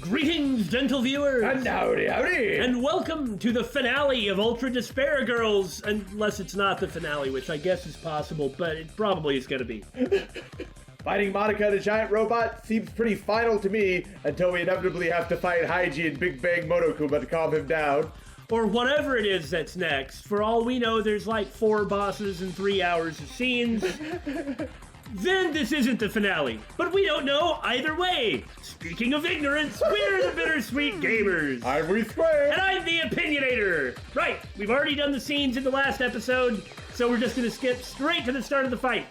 Greetings, gentle viewers! And howdy, howdy! And welcome to the finale of Ultra Despair Girls, unless it's not the finale, which I guess is possible, but it probably is gonna be. Fighting Monaca the giant robot seems pretty final to me until we inevitably have to fight Haiji and Big Bang Monokuma to calm him down. Or whatever it is that's next. For all we know, there's like 4 bosses and 3 hours of scenes. Then this isn't the finale, but we don't know either way. Speaking of ignorance, we're the Bittersweet Gamers. I'm We Square. And I'm the Opinionator. Right, we've already done the scenes in the last episode, so we're just gonna skip straight to the start of the fight.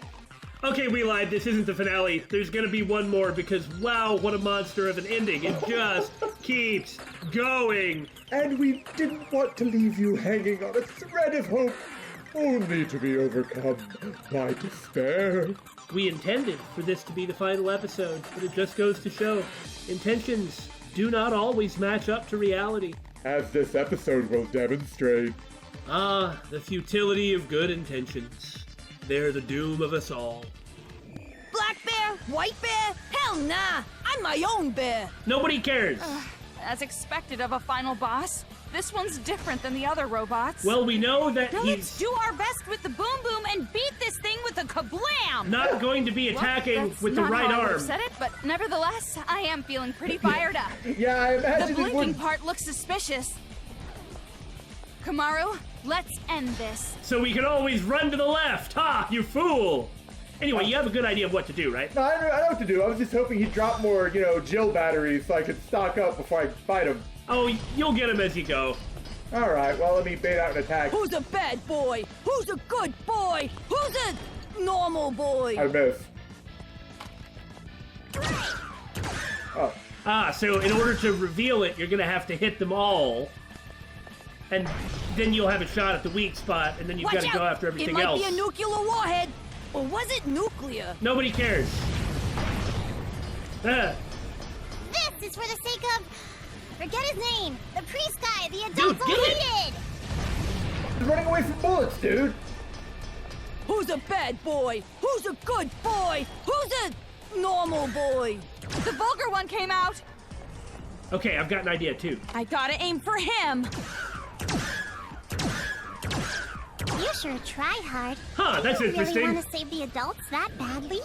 Okay, we lied, this isn't the finale. There's gonna be one more because, wow, what a monster of an ending. It just keeps going. And we didn't want to leave you hanging on a thread of hope, only to be overcome by despair. We intended for this to be the final episode, but it just goes to show, intentions do not always match up to reality. As this episode will demonstrate. Ah, the futility of good intentions. They're the doom of us all. Black bear? White bear? Hell nah! I'm my own bear! Nobody cares! As expected of a final boss, this one's different than the other robots. Well, we know that Now he's let's do our best with the boom boom and beat this thing with a kablam! not going to be attacking That's with the not right how I would've arm. said it, but nevertheless, I am feeling pretty fired up. Yeah, I The imagine it blinking would. part looks suspicious. Komaru, let's end this. So we can always run to the left! Ha, you fool! Anyway, you have a good idea of what to do, right? No, I know what to do. I was just hoping he'd drop more, Jill batteries so I could stock up before I fight him. Oh, you'll get him as you go. Alright, well, let me bait out an attack. Who's a bad boy? Who's a good boy? Who's a normal boy? I miss. Oh. Ah, so in order to reveal it, you're gonna have to hit them all. And then you'll have a shot at the weak spot, and then you've Watch got to out! go after everything It might else. be a nuclear warhead! Or was it nuclear? Nobody cares. Ah, This is for the sake of... Forget his name. The priest guy, the Dude, adults all get it! hated. He's running away from bullets, dude! Who's a bad boy? Who's a good boy? Who's a normal boy? The vulgar one came out. okay, I've got an idea too. I gotta aim for him. You sure try hard. Huh, that's Do you interesting. really want to save the adults that badly?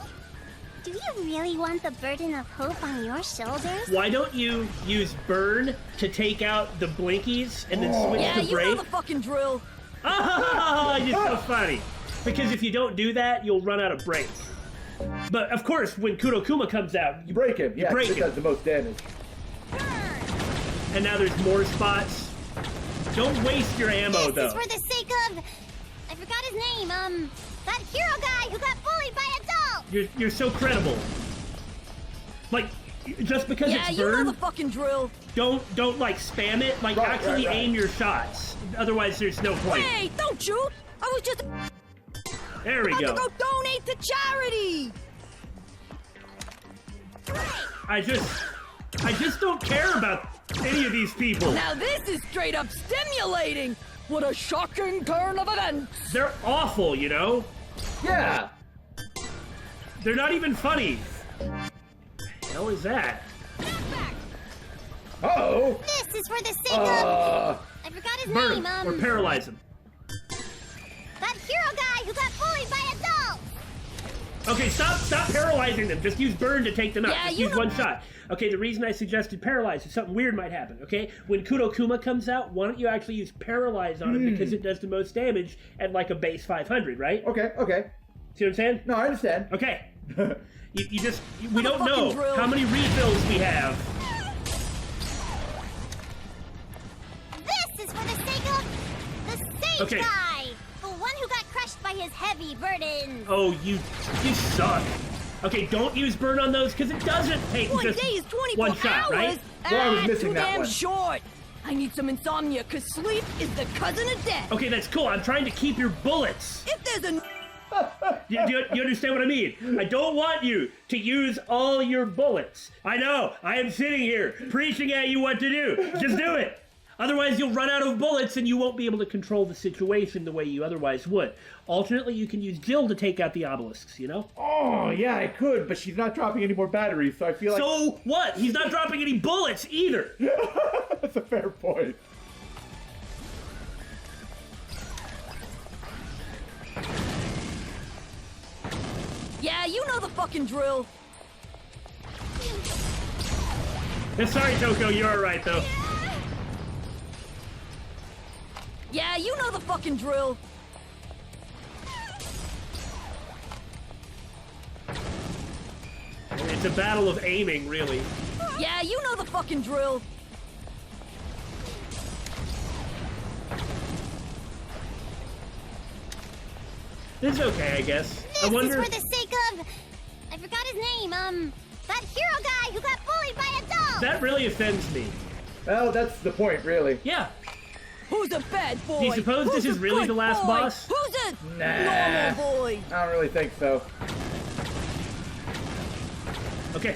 Do you really want the burden of hope on your shoulders? Why don't you use burn to take out the blinkies and then switch Yeah, to you know break? the fucking drill. Ah, you're so funny. Because if you don't do that, you'll run out of brakes. But of course, when Kurokuma comes out, You break him. Yeah, break this him. does the most damage. And now there's more spots. Don't waste your ammo, This though. is for the sake of... I forgot his name. That hero guy who got bullied by adults. You're so credible. Like, just because Yeah, it's you know burn, the fucking drill. don't like spam it. Like Right, actually right. aim your shots. Otherwise, there's no point. Hey, don't you? I was just There we about to go. go donate to charity. I just don't care about any of these people. Now this is straight up stimulating. What a shocking turn of events. They're awful, you know? Yeah! They're not even funny. The hell is that? Uh-oh! This is for the sake of... I forgot his Burn name. him or paralyze him. That hero guy who got bullied by adults. Okay, stop paralyzing them. Just use burn to take them out. Yeah, Just you use know- one shot. Okay, the reason I suggested paralyze is something weird might happen, okay? When Kurokuma comes out, why don't you actually use paralyze on him because it does the most damage at like a base 500, right? Okay. See what I'm saying? No, I understand. Okay. We don't fucking know drill. how many refills we have. This is for the sake of... The sage Okay. guy. The one who got crushed by his heavy burden. Oh, you suck. Okay, don't use burn on those because it doesn't take One just day is 24 one shot, hours. right? Well, I was missing too that damn one. short. I need some insomnia, cause sleep is the cousin of death. Okay, that's cool. I'm trying to keep your bullets. If there's a You understand what I mean? I don't want you to use all your bullets. I know. I am sitting here preaching at you what to do. Just do it. Otherwise, you'll run out of bullets and you won't be able to control the situation the way you otherwise would. Alternately, you can use Jill to take out the obelisks, you know? Oh, yeah, I could, but she's not dropping any more batteries, so I feel like... So what? He's not dropping any bullets either! That's a fair point. Yeah, you know the fucking drill. Sorry, Toko, you're alright, though. Yeah, you know the fucking drill. It's a battle of aiming, really. Yeah, you know the fucking drill. This is okay, I guess. This I wonder... is for the sake of... I forgot his name, that hero guy who got bullied by adults! That really offends me. Well, that's the point, really. Yeah. Who's a bad boy? Do you suppose Who's this is a really good the last boy? boss? Who's a Nah. normal boy? I don't really think so. Okay.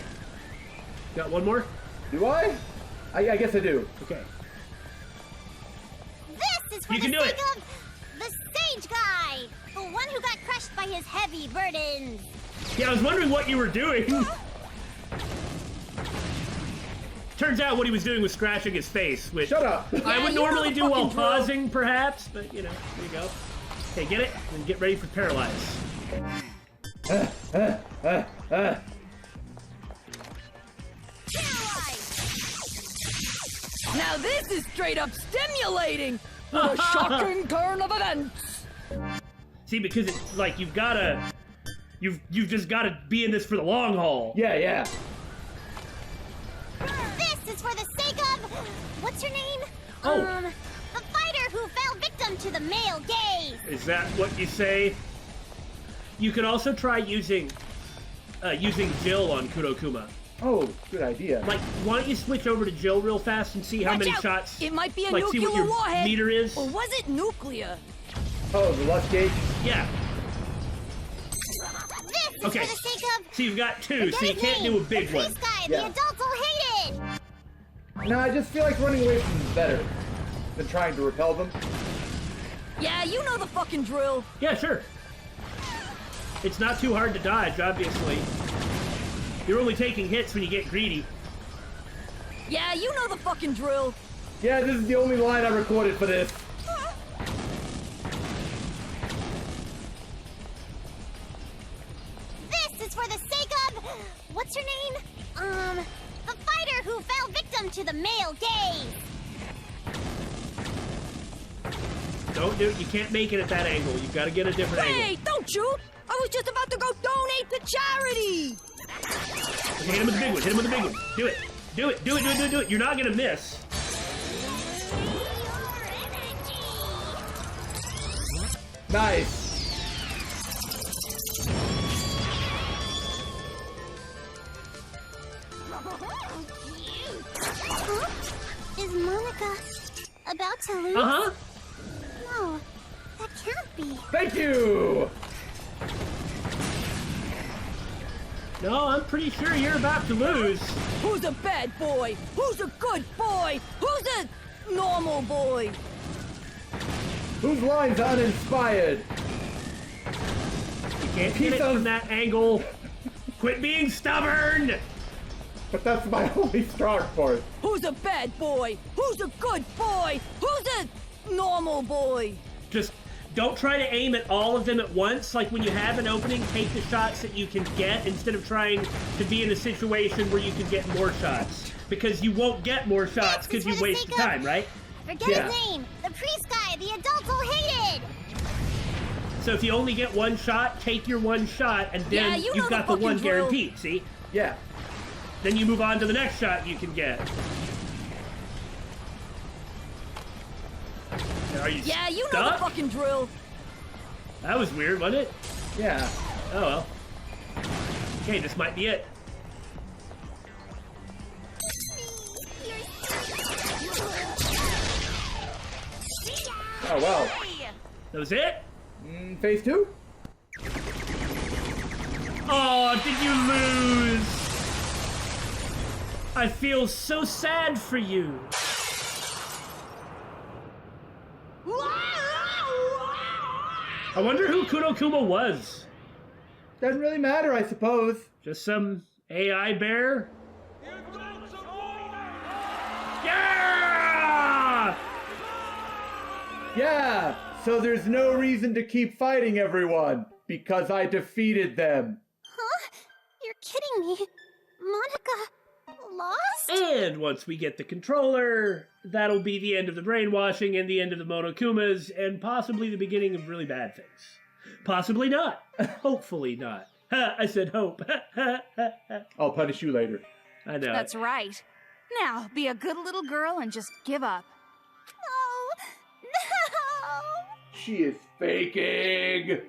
Got one more? Do I? I guess I do. Okay. This is for You the can do sake it. of the sage guy! The one who got crushed by his heavy burdens! Yeah, I was wondering what you were doing. Turns out what he was doing was scratching his face, which Shut up! I Yeah, would you know normally the do while fucking drill. pausing, perhaps, but you know, there you go. Okay, get it, and get ready for paralyze. Now this is straight up stimulating. What a shocking turn of events. See, because it's like you've just gotta be in this for the long haul. Yeah, yeah. This is for the sake of... What's her name? Oh. The fighter who fell victim to the male gaze! Is that what you say? You could also try using Jill on Kurokuma. Oh, good idea. Like, why don't you switch over to Jill real fast and see how Watch many out. shots? It might be a like, see nuclear what your warhead. meter is. Or was it nuclear? Oh, the lust gauge? Yeah. This is Okay. for the sake of... So you've got two, Forget so you his can't name, do a big the one. priest guy Yeah. the adults will hate it! No, I just feel like running away from them is better than trying to repel them. Yeah, you know the fucking drill. Yeah, sure. It's not too hard to dodge, obviously. You're only taking hits when you get greedy. Yeah, you know the fucking drill. Yeah, this is the only line I recorded for this. This is for the sake of... What's her name? The fighter who fell victim to the male gaze! Don't do it. You can't make it at that angle. You've got to get a different Hey, angle. don't shoot! I was just about to go donate to charity! Okay, hit him with the big one. Hit him with the big one. Do it. Do it. Do it. Do it. Do it. Do it. You're not gonna miss. Nice. Huh? Is Monaca about to lose? Uh-huh. No, that can't be. Thank you. No, I'm pretty sure you're about to lose. Who's a bad boy? Who's a good boy? Who's a normal boy? Whose line's uninspired? You can't hit it from that angle. Quit being stubborn. But that's my only strong point. Who's a bad boy? Who's a good boy? Who's a normal boy? Just don't try to aim at all of them at once. Like when you have an opening, take the shots that you can get instead of trying to be in a situation where you can get more shots. Because you won't get more shots because you waste the time, right? Forget Yeah. his name. The priest guy the adults will hate it. So if you only get one shot, take your one shot, and Yeah, then you know you've the got the fucking one drill. guaranteed, see? Yeah. Then you move on to the next shot you can get. Are you Yeah, you know stuck? the fucking drill. That was weird, wasn't it? Yeah. Oh well. Okay, this might be it. Oh, well. That was it? Phase 2? Oh, did you lose? I feel so sad for you. I wonder who Monokuma was. Doesn't really matter, I suppose. Just some AI bear? Yeah! Yeah, so there's no reason to keep fighting everyone, because I defeated them. Huh? You're kidding me. Monaca lost? And once we get the controller, that'll be the end of the brainwashing and the end of the Monokumas, and possibly the beginning of really bad things. Possibly not. Hopefully not. I said hope. I'll punish you later. I know. That's right. Now, be a good little girl and just give up. No! She is faking. Is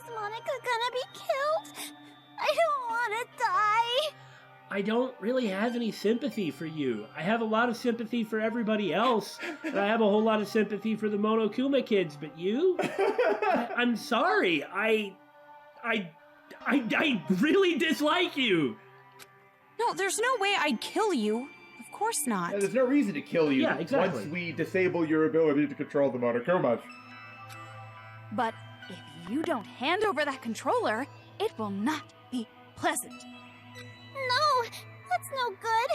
Monaca gonna be killed? I don't want to die. I don't really have any sympathy for you. I have a lot of sympathy for everybody else, and I have a whole lot of sympathy for the Monokuma kids, but you? I'm sorry. I really dislike you. No, there's no way I'd kill you. Of course not. There's no reason to kill you Yeah, exactly. once we disable your ability to control the Monokumas. But if you don't hand over that controller, it will not be pleasant. No, that's no good.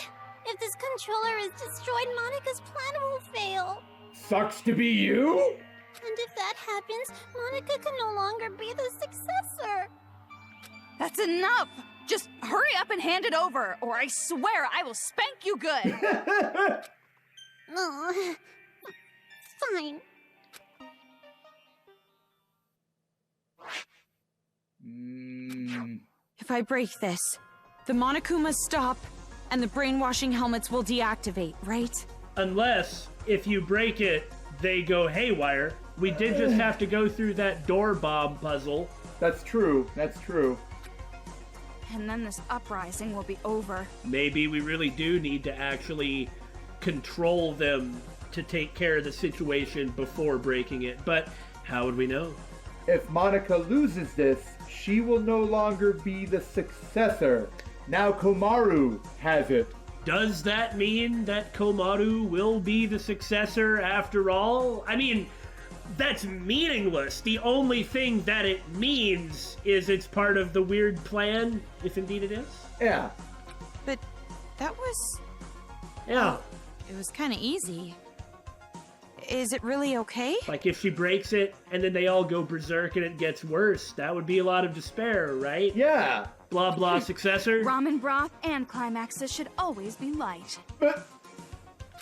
If this controller is destroyed, Monica's plan will fail. Sucks to be you? And if that happens, Monaca can no longer be the successor. That's enough! Just hurry up and hand it over, or I swear I will spank you good! Oh, fine. If I break this, the Monokumas stop, and the brainwashing helmets will deactivate, right? Unless, if you break it, they go haywire. We did just have to go through that door bomb puzzle. That's true. That's true. And then this uprising will be over. Maybe we really do need to actually control them to take care of the situation before breaking it. But how would we know? If Monaca loses this, she will no longer be the successor. Now Komaru has it. Does that mean that Komaru will be the successor after all? I mean, that's meaningless. The only thing that it means is it's part of the weird plan, if indeed it is. Yeah. But that was... Yeah. It was kind of easy. Is it really okay? Like if she breaks it and then they all go berserk and it gets worse, that would be a lot of despair, right? Yeah. Blah blah successor. Ramen broth and climaxes should always be light. But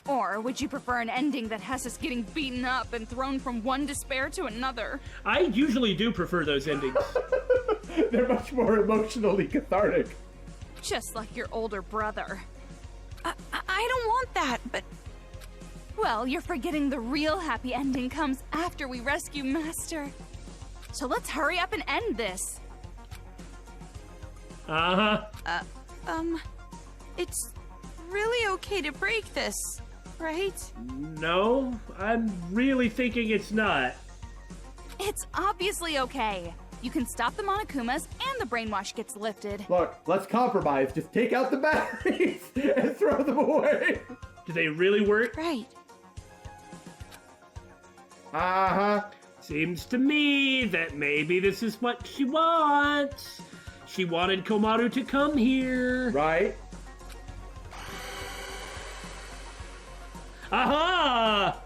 Or would you prefer an ending that has us getting beaten up and thrown from one despair to another? I usually do prefer those endings. they're much more emotionally cathartic. Just like your older brother. I don't want that, but... Well, you're forgetting the real happy ending comes after we rescue Master. So let's hurry up and end this. Uh-huh. It's really okay to break this, right? No, I'm really thinking it's not. It's obviously okay. You can stop the Monokumas and the brainwash gets lifted. Look, let's compromise. Just take out the batteries and throw them away. Do they really work? Right. Uh-huh. Seems to me that maybe this is what she wants. She wanted Komaru to come here. Right? Aha!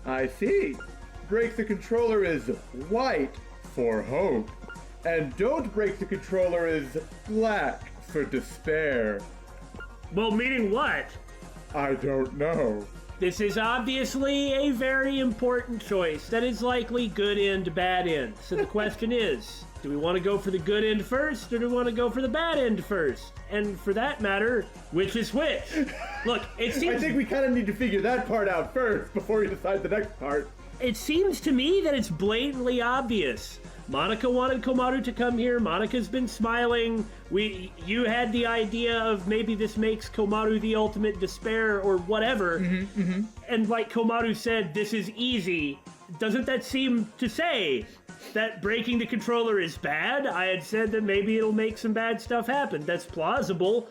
I see. Break the controller is white for hope. And don't break the controller is black for despair. Well, meaning what? I don't know. This is obviously a very important choice that is likely good end, bad end. So the question is, do we want to go for the good end first, or do we want to go for the bad end first? And for that matter, which is which? Look, it seems... I think we kind of need to figure that part out first before we decide the next part. It seems to me that it's blatantly obvious. Monaca wanted Komaru to come here. Monica's been smiling. You had the idea of maybe this makes Komaru the ultimate despair or whatever. And like Komaru said, this is easy. Doesn't that seem to say that breaking the controller is bad? I had said that maybe it'll make some bad stuff happen. That's plausible.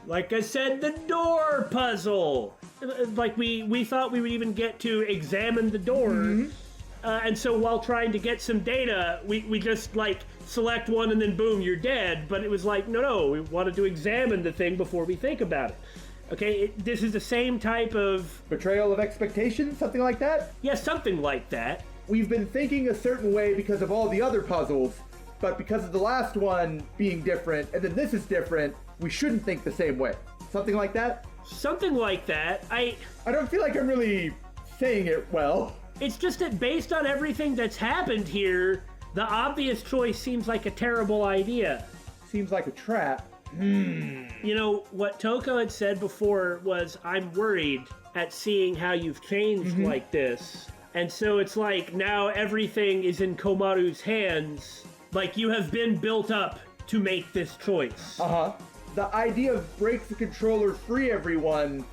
Like I said, the door puzzle. Like we thought we would even get to examine the door. And so while trying to get some data, we just like select one and then boom, you're dead. But it was like, no, we wanted to examine the thing before we think about it. Okay, this is the same type of... Betrayal of expectations, something like that? Yeah, something like that. We've been thinking a certain way because of all the other puzzles, but because of the last one being different, and then this is different, we shouldn't think the same way. Something like that? Something like that. I don't feel like I'm really saying it well. It's just that based on everything that's happened here, the obvious choice seems like a terrible idea. Seems like a trap. You know, what Toko had said before was, I'm worried at seeing how you've changed like this. And so it's like now everything is in Komaru's hands. Like you have been built up to make this choice. The idea of break the controller, free everyone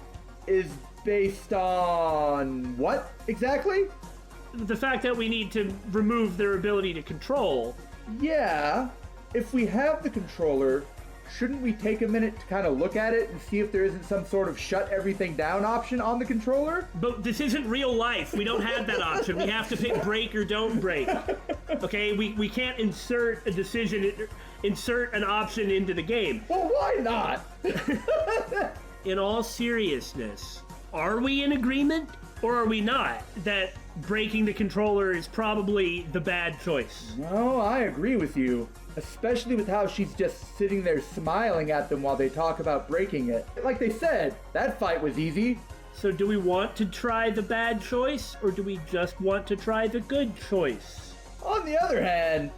is based on what exactly? The fact that we need to remove their ability to control. Yeah. If we have the controller, shouldn't we take a minute to kind of look at it and see if there isn't some sort of shut everything down option on the controller? But this isn't real life. We don't have that option. We have to pick break or don't break. Okay, we can't insert a decision, insert an option into the game. Well, why not? In all seriousness, are we in agreement or are we not that breaking the controller is probably the bad choice? No, I agree with you. Especially with how she's just sitting there smiling at them while they talk about breaking it. Like they said, that fight was easy. So do we want to try the bad choice, or do we just want to try the good choice? On the other hand,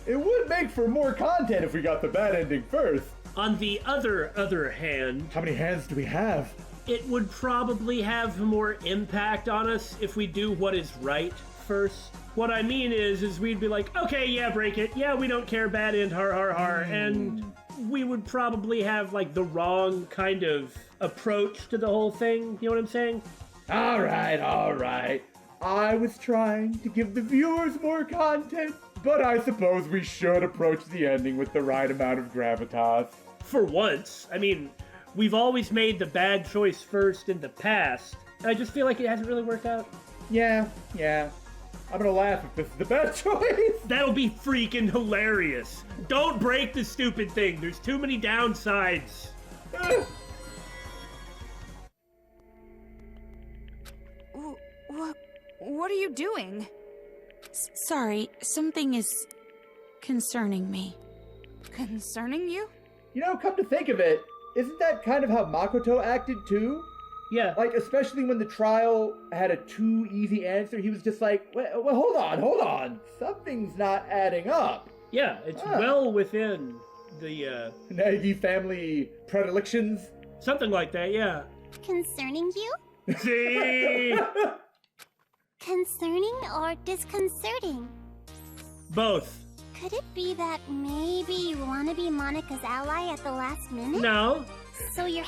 it would make for more content if we got the bad ending first. On the other hand... How many hands do we have? It would probably have more impact on us if we do what is right first. What I mean is we'd be like, okay, yeah, break it. Yeah, we don't care, bad end, har, har, har. And we would probably have, like, the wrong kind of approach to the whole thing. You know what I'm saying? All right. I was trying to give the viewers more content, but I suppose we should approach the ending with the right amount of gravitas. For once. I mean, we've always made the bad choice first in the past. I just feel like it hasn't really worked out. Yeah. I'm gonna laugh if this is the bad choice. That'll be freaking hilarious. Don't break the stupid thing. There's too many downsides. What are you doing? Sorry, something is concerning me. Concerning you? You know, come to think of it, isn't that kind of how Makoto acted too? Yeah. Like, especially when the trial had a too easy answer, he was just like, well, hold on. Something's not adding up. Yeah, it's well within the, Nagi family predilections. Something like that, yeah. Concerning you? See? Concerning or disconcerting? Both. Could it be that maybe you want to be Monika's ally at the last minute? No. So you're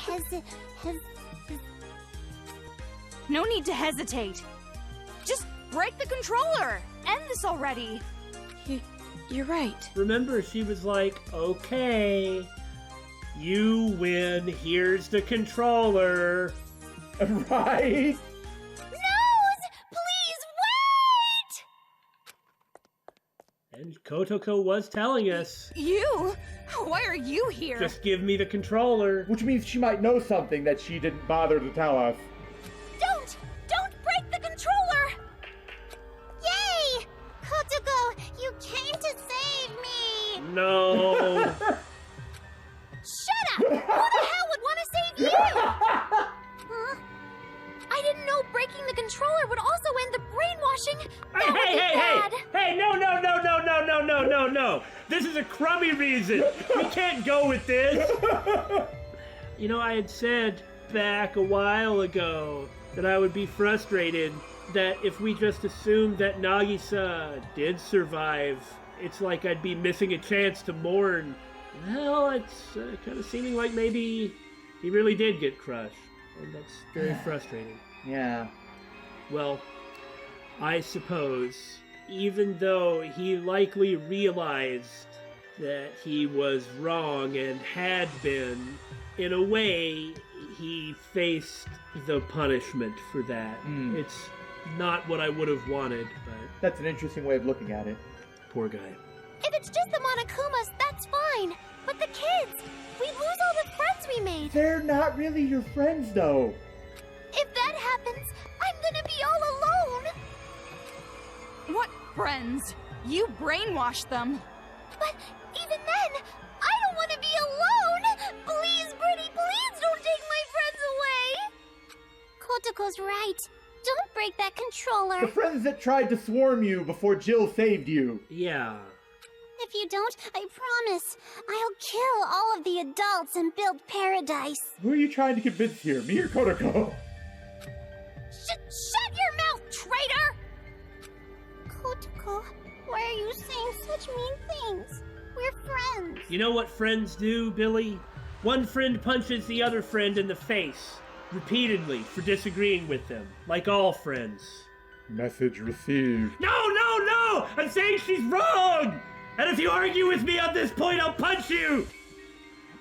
No need to hesitate. Just break the controller. End this already. You're right. Remember, she was like, okay, you win, here's the controller. Right? Please wait! And Kotoko was telling us, You? Why are you here? just give me the controller. Which means she might know something that she didn't bother to tell us. Don't break the controller! Yay! Kotoko, you came to save me! No. Shut up! Who the hell would want to save you? Huh? I didn't know breaking the controller would also end the brainwashing. That would be bad. Hey, no. This is a crummy reason. We can't go with this. You know, I had said back a while ago that I would be frustrated that if we just assumed that Nagisa did survive, it's like I'd be missing a chance to mourn. Well, it's kind of seeming like maybe he really did get crushed, and that's very frustrating. Yeah. Well, I suppose, even though he likely realized that he was wrong and had been, in a way, he faced the punishment for that. not what I would have wanted, but That's an interesting way of looking at it. poor guy. If it's just the Monokumas, that's fine. But the kids, we lose all the friends we made. They're not really your friends, though. If that happens, I'm gonna be all alone. What friends? You brainwashed them. But even then, I don't want to be alone. Please, Brittany, please don't take my friends away. Kotoko's right. Don't break that controller. The friends that tried to swarm you before Jill saved you. Yeah. If you don't, I promise, I'll kill all of the adults and build paradise. Who are you trying to convince here, me or Kotoko? Shut your mouth, traitor! Kotoko, why are you saying such mean things? We're friends. You know what friends do, Billy? One friend punches the other friend in the face, repeatedly, for disagreeing with them, like all friends. Message received. No! I'm saying she's wrong! And if you argue with me on this point, I'll punch you!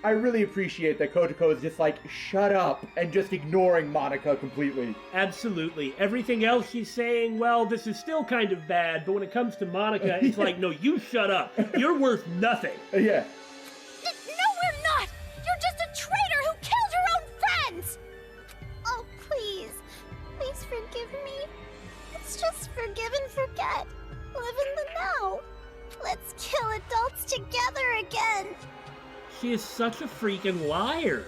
I really appreciate that Kotoko is just like, shut up, and just ignoring Monaca completely. Absolutely. Everything else she's saying, well, this is still kind of bad, but when it comes to Monaca, it's like, no, you shut up. You're worth nothing. Yeah. No, we're not! You're just a traitor who killed your own friends! Oh, please. Please forgive me. It's just forgive and forget. Live in the now. Let's kill adults together again. She is such a freaking liar.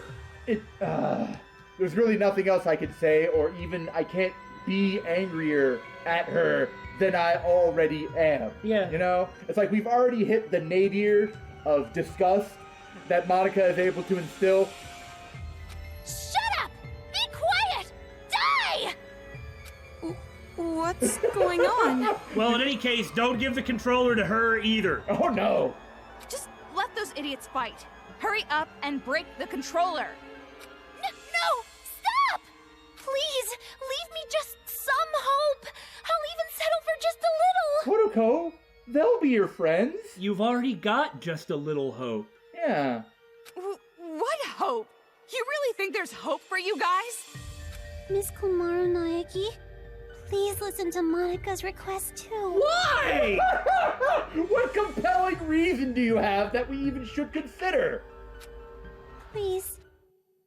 There's really nothing else I can say, or even I can't be angrier at her than I already am. Yeah. You know? It's like we've already hit the nadir of disgust that Monaca is able to instill. Shut up! Be quiet! Die! What's going on? Well, in any case, don't give the controller to her either. Oh no! Just let those idiots fight. Hurry up and break the controller. No! Stop! Please, leave me just some hope. I'll even settle for just a little. Kotoko, they'll be your friends. You've already got just a little hope. Yeah. What hope? You really think there's hope for you guys? Miss Komaru Naegi, please listen to Monika's request too. Why? What compelling reason do you have that we even should consider? Please,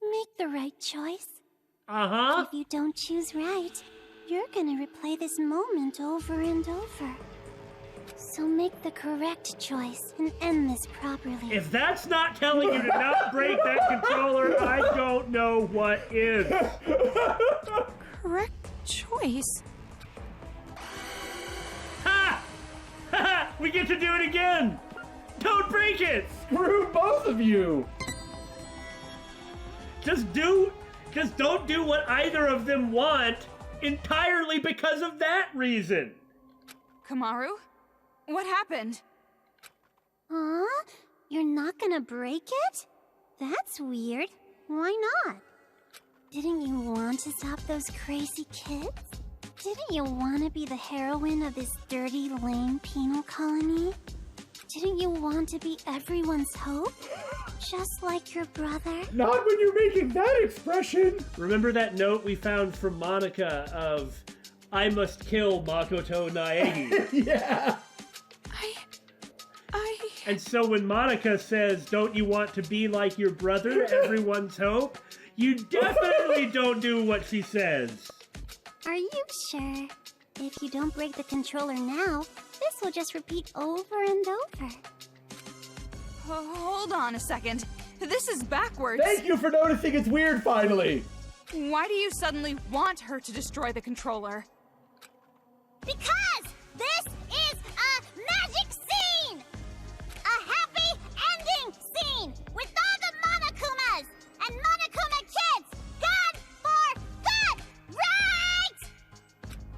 make the right choice. Uh-huh. If you don't choose right, you're gonna replay this moment over and over. So make the correct choice and end this properly. If that's not telling you to not break that controller, I don't know what is. Correct choice. Ha! Ha! We get to do it again! Don't break it! Screw both of you! Just don't do what either of them want entirely because of that reason. Komaru? What happened? Huh? You're not gonna break it? That's weird. Why not? Didn't you want to stop those crazy kids? Didn't you want to be the heroine of this dirty, lame penal colony? Didn't you want to be everyone's hope? Just like your brother? Not when you're making that expression! Remember that note we found from Monaca of, I must kill Makoto Naegi? Yeah! And so when Monaca says, don't you want to be like your brother, everyone's hope? You definitely don't do what she says. Are you sure? If you don't break the controller now, this will just repeat over and over. Hold on a second. This is backwards. Thank you for noticing it's weird finally! Why do you suddenly want her to destroy the controller? Because this is a magic scene! A happy ending scene with all the Monokumas and Monokuma kids gone for good, right?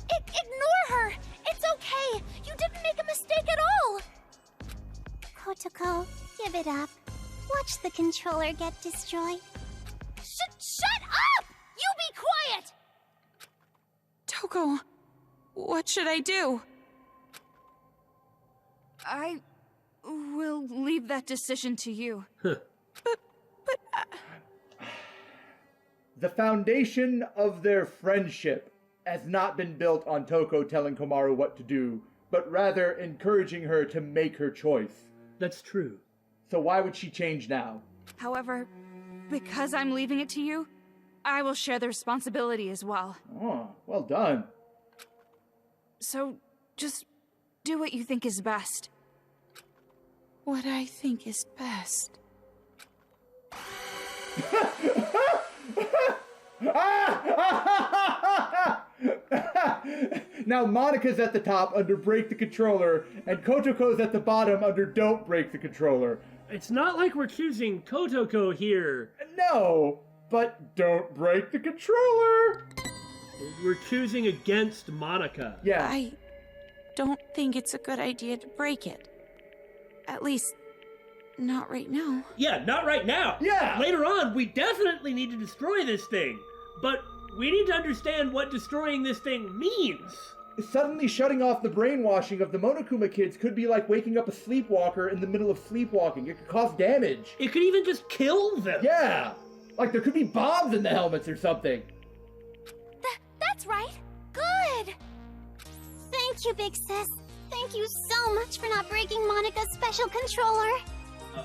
Ignore her. It's okay. You didn't make a mistake at all. Kotoko, give it up. Watch the controller get destroyed. Shut up! You be quiet! Toko, what should I do? I will leave that decision to you. The foundation of their friendship has not been built on Toko telling Komaru what to do, but rather encouraging her to make her choice. That's true. So why would she change now? However, because I'm leaving it to you, I will share the responsibility as well. Oh, well done. So, just do what you think is best. What I think is best. Now Monika's at the top under break the controller, and Kotoko's at the bottom under don't break the controller. It's not like we're choosing Kotoko here. No, but don't break the controller. We're choosing against Monaca. Yeah. I don't think it's a good idea to break it. At least, not right now. Yeah, not right now. Yeah. Later on, we definitely need to destroy this thing. But we need to understand what destroying this thing means. Suddenly shutting off the brainwashing of the Monokuma kids could be like waking up a sleepwalker in the middle of sleepwalking. It could cause damage. It could even just kill them. Yeah. Like there could be bombs in the helmets or something. That's right. Good. Thank you, Big Sis. Thank you so much for not breaking Monica's special controller.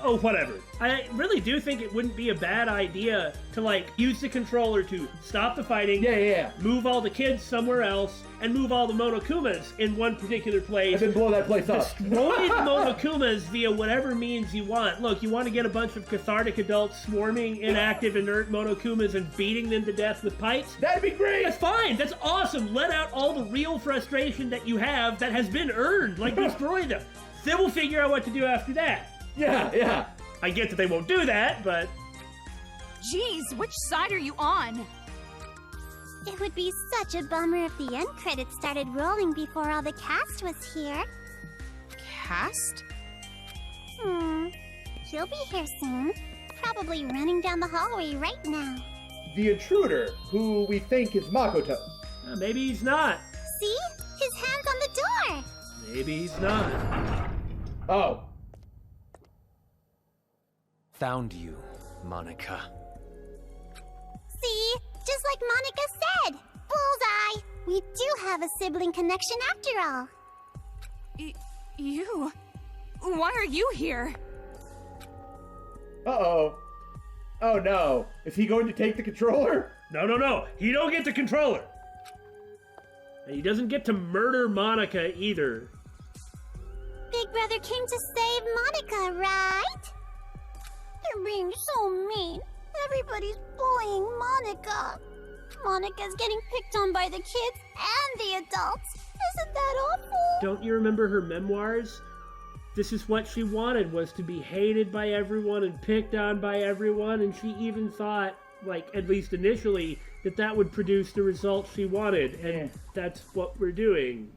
Oh, whatever. I really do think it wouldn't be a bad idea to, like, use the controller to stop the fighting, Yeah. move all the kids somewhere else, and move all the Monokumas in one particular place. And then blow that place up. Destroy the Monokumas via whatever means you want. Look, you want to get a bunch of cathartic adults swarming inactive, inert Monokumas and beating them to death with pipes? That'd be great! That's fine. That's awesome. Let out all the real frustration that you have that has been earned. Like, destroy them. Then we'll figure out what to do after that. Yeah. I get that they won't do that, but... Jeez, which side are you on? It would be such a bummer if the end credits started rolling before all the cast was here. Cast? He'll be here soon. Probably running down the hallway right now. The Intruder, who we think is Makoto. Maybe he's not. See? His hand's on the door! Maybe he's not. Oh. Found you, Monaca. See? Just like Monica said! Bullseye! We do have a sibling connection after all. You? Why are you here? Uh-oh. Oh no. Is he going to take the controller? No. He don't get the controller. And he doesn't get to murder Monaca either. Big Brother came to save Monica, right? They're being so mean. Everybody's bullying Monica. Monica's getting picked on by the kids and the adults. Isn't that awful? Don't you remember her memoirs? This is what she wanted, was to be hated by everyone and picked on by everyone, and she even thought, like, at least initially, that would produce the result she wanted, and that's what we're doing.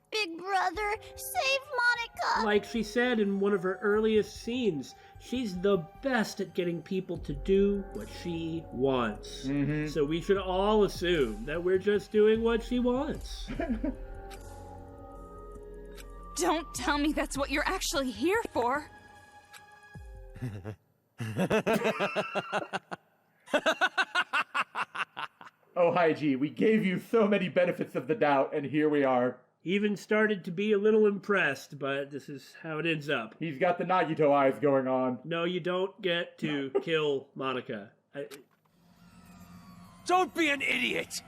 Big Brother, save Monica! Like she said in one of her earliest scenes, she's the best at getting people to do what she wants. So we should all assume that we're just doing what she wants. Don't tell me that's what you're actually here for. Oh, Haiji, we gave you so many benefits of the doubt, and here we are. Even started to be a little impressed, but this is how it ends up. He's got the Nagito eyes going on. No, you don't get to kill Monaca. Don't be an idiot!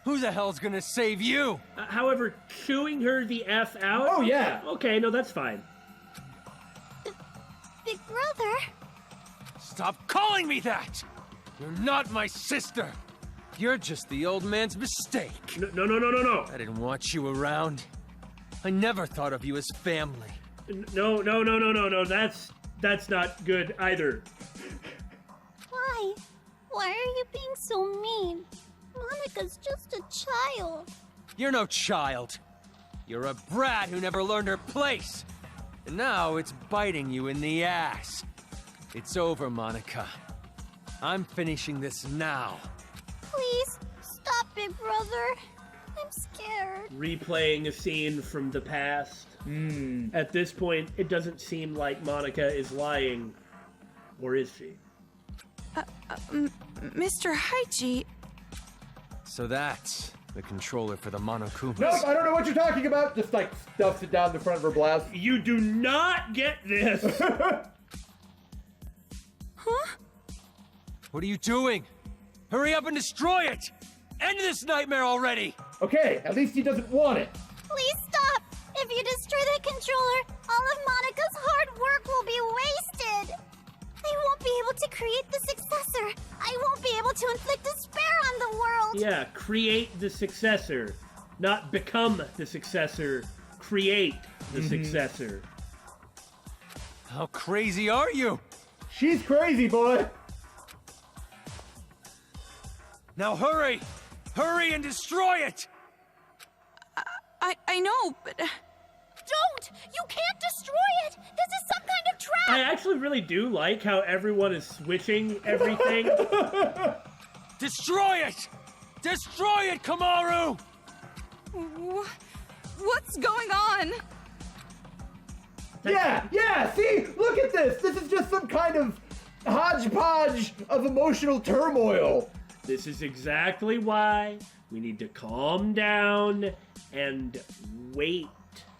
Who the hell's gonna save you? However, chewing her the F out... Oh, yeah! Okay, no, that's fine. Big Brother? Stop calling me that! You're not my sister! You're just the old man's mistake. No. I didn't want you around. I never thought of you as family. No. That's not good either. Why? Why are you being so mean? Monica's just a child. You're no child. You're a brat who never learned her place. And now it's biting you in the ass. It's over, Monaca. I'm finishing this now. Please, stop, Big Brother. I'm scared. Replaying a scene from the past. At this point, it doesn't seem like Monaca is lying. Or is she? Mr. Haiji... So that's the controller for the Monokumas. Nope, I don't know what you're talking about. Just like stuffs it down the front of her blouse. You do not get this. What are you doing? Hurry up and destroy it! End this nightmare already! Okay, at least he doesn't want it. Please stop! If you destroy that controller, all of Monika's hard work will be wasted! I won't be able to create the successor! I won't be able to inflict despair on the world! Yeah, create the successor. Not become the successor. Create the successor. How crazy are you? She's crazy, boy. Now hurry! Hurry and destroy it! I know, but... Don't! You can't destroy it! This is some kind of trap! I actually really do like how everyone is switching everything. Destroy it! Destroy it, Komaru! What's going on? Yeah, see? Look at this! This is just some kind of hodgepodge of emotional turmoil. This is exactly why we need to calm down and wait.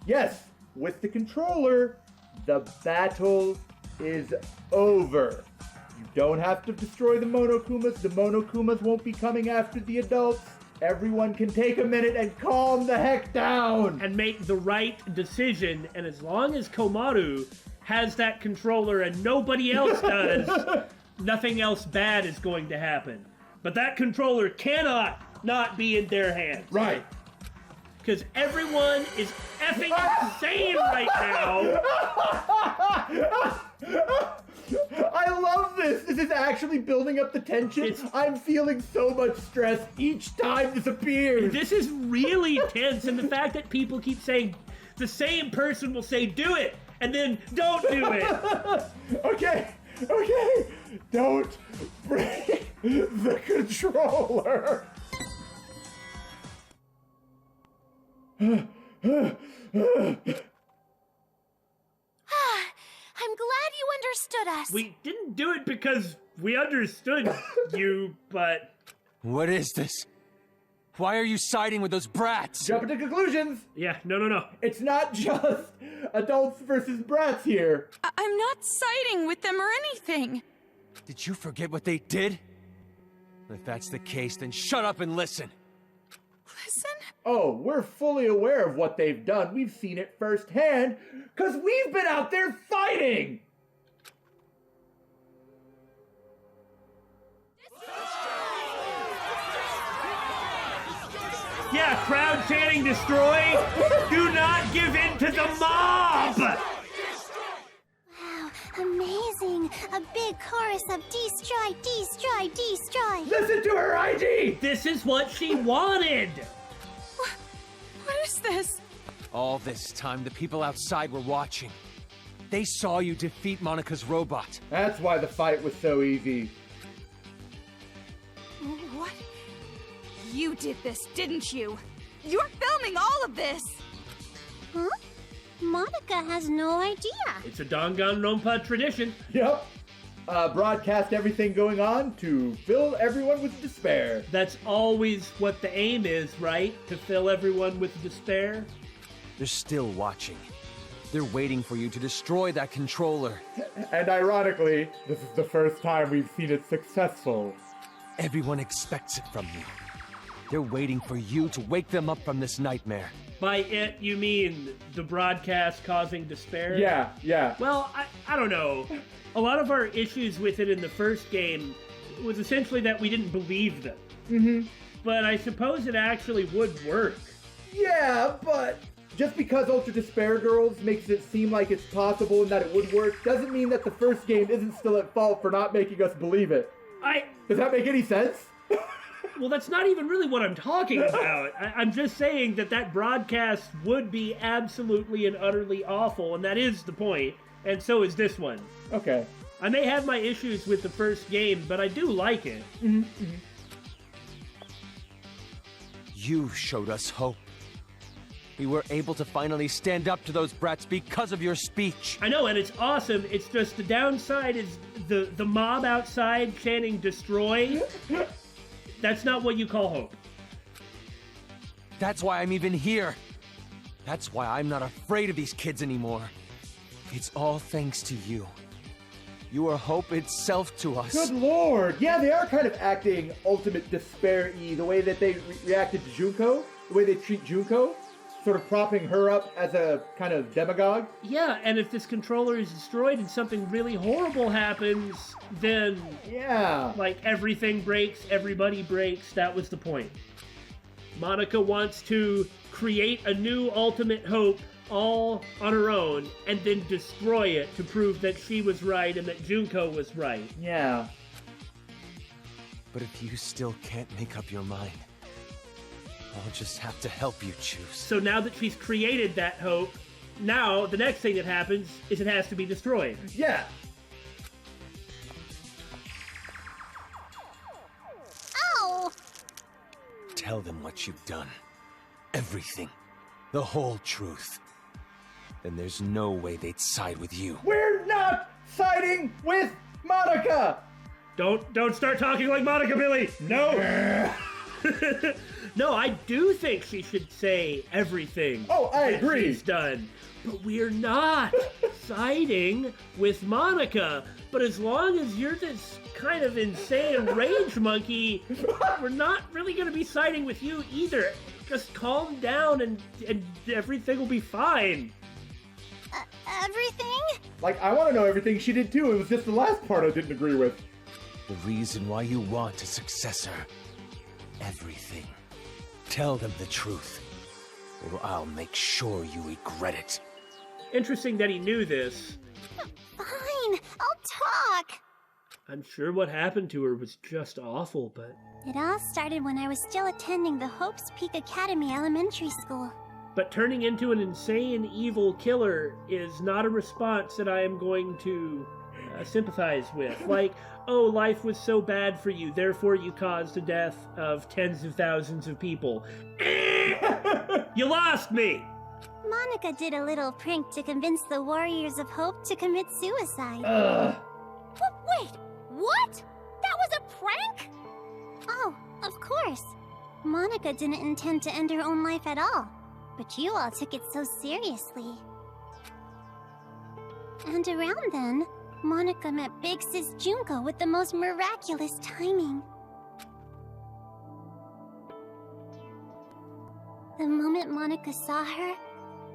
Yes, with the controller, the battle is over. You don't have to destroy the Monokumas. The Monokumas won't be coming after the adults. Everyone can take a minute and calm the heck down. And make the right decision. And as long as Komaru has that controller and nobody else does, nothing else bad is going to happen. But that controller cannot not be in their hands. Right. Because everyone is effing insane right now. I love this. This is actually building up the tension. I'm feeling so much stress each time this appears. This is really tense. And the fact that people keep saying, the same person will say, do it, and then don't do it. Okay. Don't break the controller. I'm glad you understood us. We didn't do it because we understood you, but... What is this? Why are you siding with those brats? Jumping to conclusions. Yeah, no. It's not just adults versus brats here. I'm not siding with them or anything. Did you forget what they did? If that's the case, then shut up and listen. Listen? Oh, we're fully aware of what they've done. We've seen it firsthand, because we've been out there fighting! Yeah, crowd chanting destroy. Do not give in to the mob! Wow, amazing. A big chorus of destroy, destroy, destroy. Listen to her, Haiji! This is what she wanted! What is this? All this time, the people outside were watching. They saw you defeat Monika's robot. That's why the fight was so easy. What? You did this, didn't you? You're filming all of this! Huh? Monica has no idea. It's a Danganronpa tradition. Yep. Broadcast everything going on to fill everyone with despair. That's always what the aim is, right? To fill everyone with despair? They're still watching. They're waiting for you to destroy that controller. And ironically, this is the first time we've seen it successful. Everyone expects it from you. They're waiting for you to wake them up from this nightmare. By it, you mean the broadcast causing despair? Yeah. Well, I don't know. A lot of our issues with it in the first game was essentially that we didn't believe them. Mm-hmm. But I suppose it actually would work. Yeah, but just because Ultra Despair Girls makes it seem like it's possible and that it would work doesn't mean that the first game isn't still at fault for not making us believe it. Does that make any sense? Well, that's not even really what I'm talking about. I'm just saying that broadcast would be absolutely and utterly awful, and that is the point, and so is this one. Okay. I may have my issues with the first game, but I do like it. Mm-hmm. Mm-hmm. You showed us hope. We were able to finally stand up to those brats because of your speech. I know, and it's awesome. It's just the downside is the mob outside chanting destroy. That's not what you call hope. That's why I'm even here. That's why I'm not afraid of these kids anymore. It's all thanks to you. You are hope itself to us. Good lord! Yeah, they are kind of acting ultimate despair-y, the way that they reacted to Junko, the way they treat Junko, sort of propping her up as a kind of demagogue. Yeah, and if this controller is destroyed and something really horrible happens, then... Yeah. Like, everything breaks, everybody breaks. That was the point. Monaca wants to create a new ultimate hope all on her own, and then destroy it to prove that she was right and that Junko was right. Yeah. But if you still can't make up your mind, I'll just have to help you choose. So now that she's created that hope, now the next thing that happens is it has to be destroyed. Yeah. Oh! Tell them what you've done. Everything. The whole truth. Then there's no way they'd side with you. We're not siding with Monaca! Don't start talking like Monaca, Billy! No! No, I do think she should say everything. Oh, I that agree. she's done. But we're not siding with Monaca. But as long as you're this kind of insane rage monkey, we're not really going to be siding with you either. Just calm down and everything will be fine. Everything? Like, I want to know everything she did too. It was just the last part I didn't agree with. The reason why you want a successor. Everything. Tell them the truth, or I'll make sure you regret it. Interesting that he knew this. Fine, I'll talk. I'm sure what happened to her was just awful, but... It all started when I was still attending the Hope's Peak Academy Elementary School. But turning into an insane, evil killer is not a response that I am going to sympathize with. Like, oh, life was so bad for you, therefore you caused the death of tens of thousands of people. You lost me! Monaca did a little prank to convince the Warriors of Hope to commit suicide. Wait, what? That was a prank? Oh, of course. Monaca didn't intend to end her own life at all. But you all took it so seriously. And around then, Monaca met Big Sis Junko with the most miraculous timing. The moment Monaca saw her,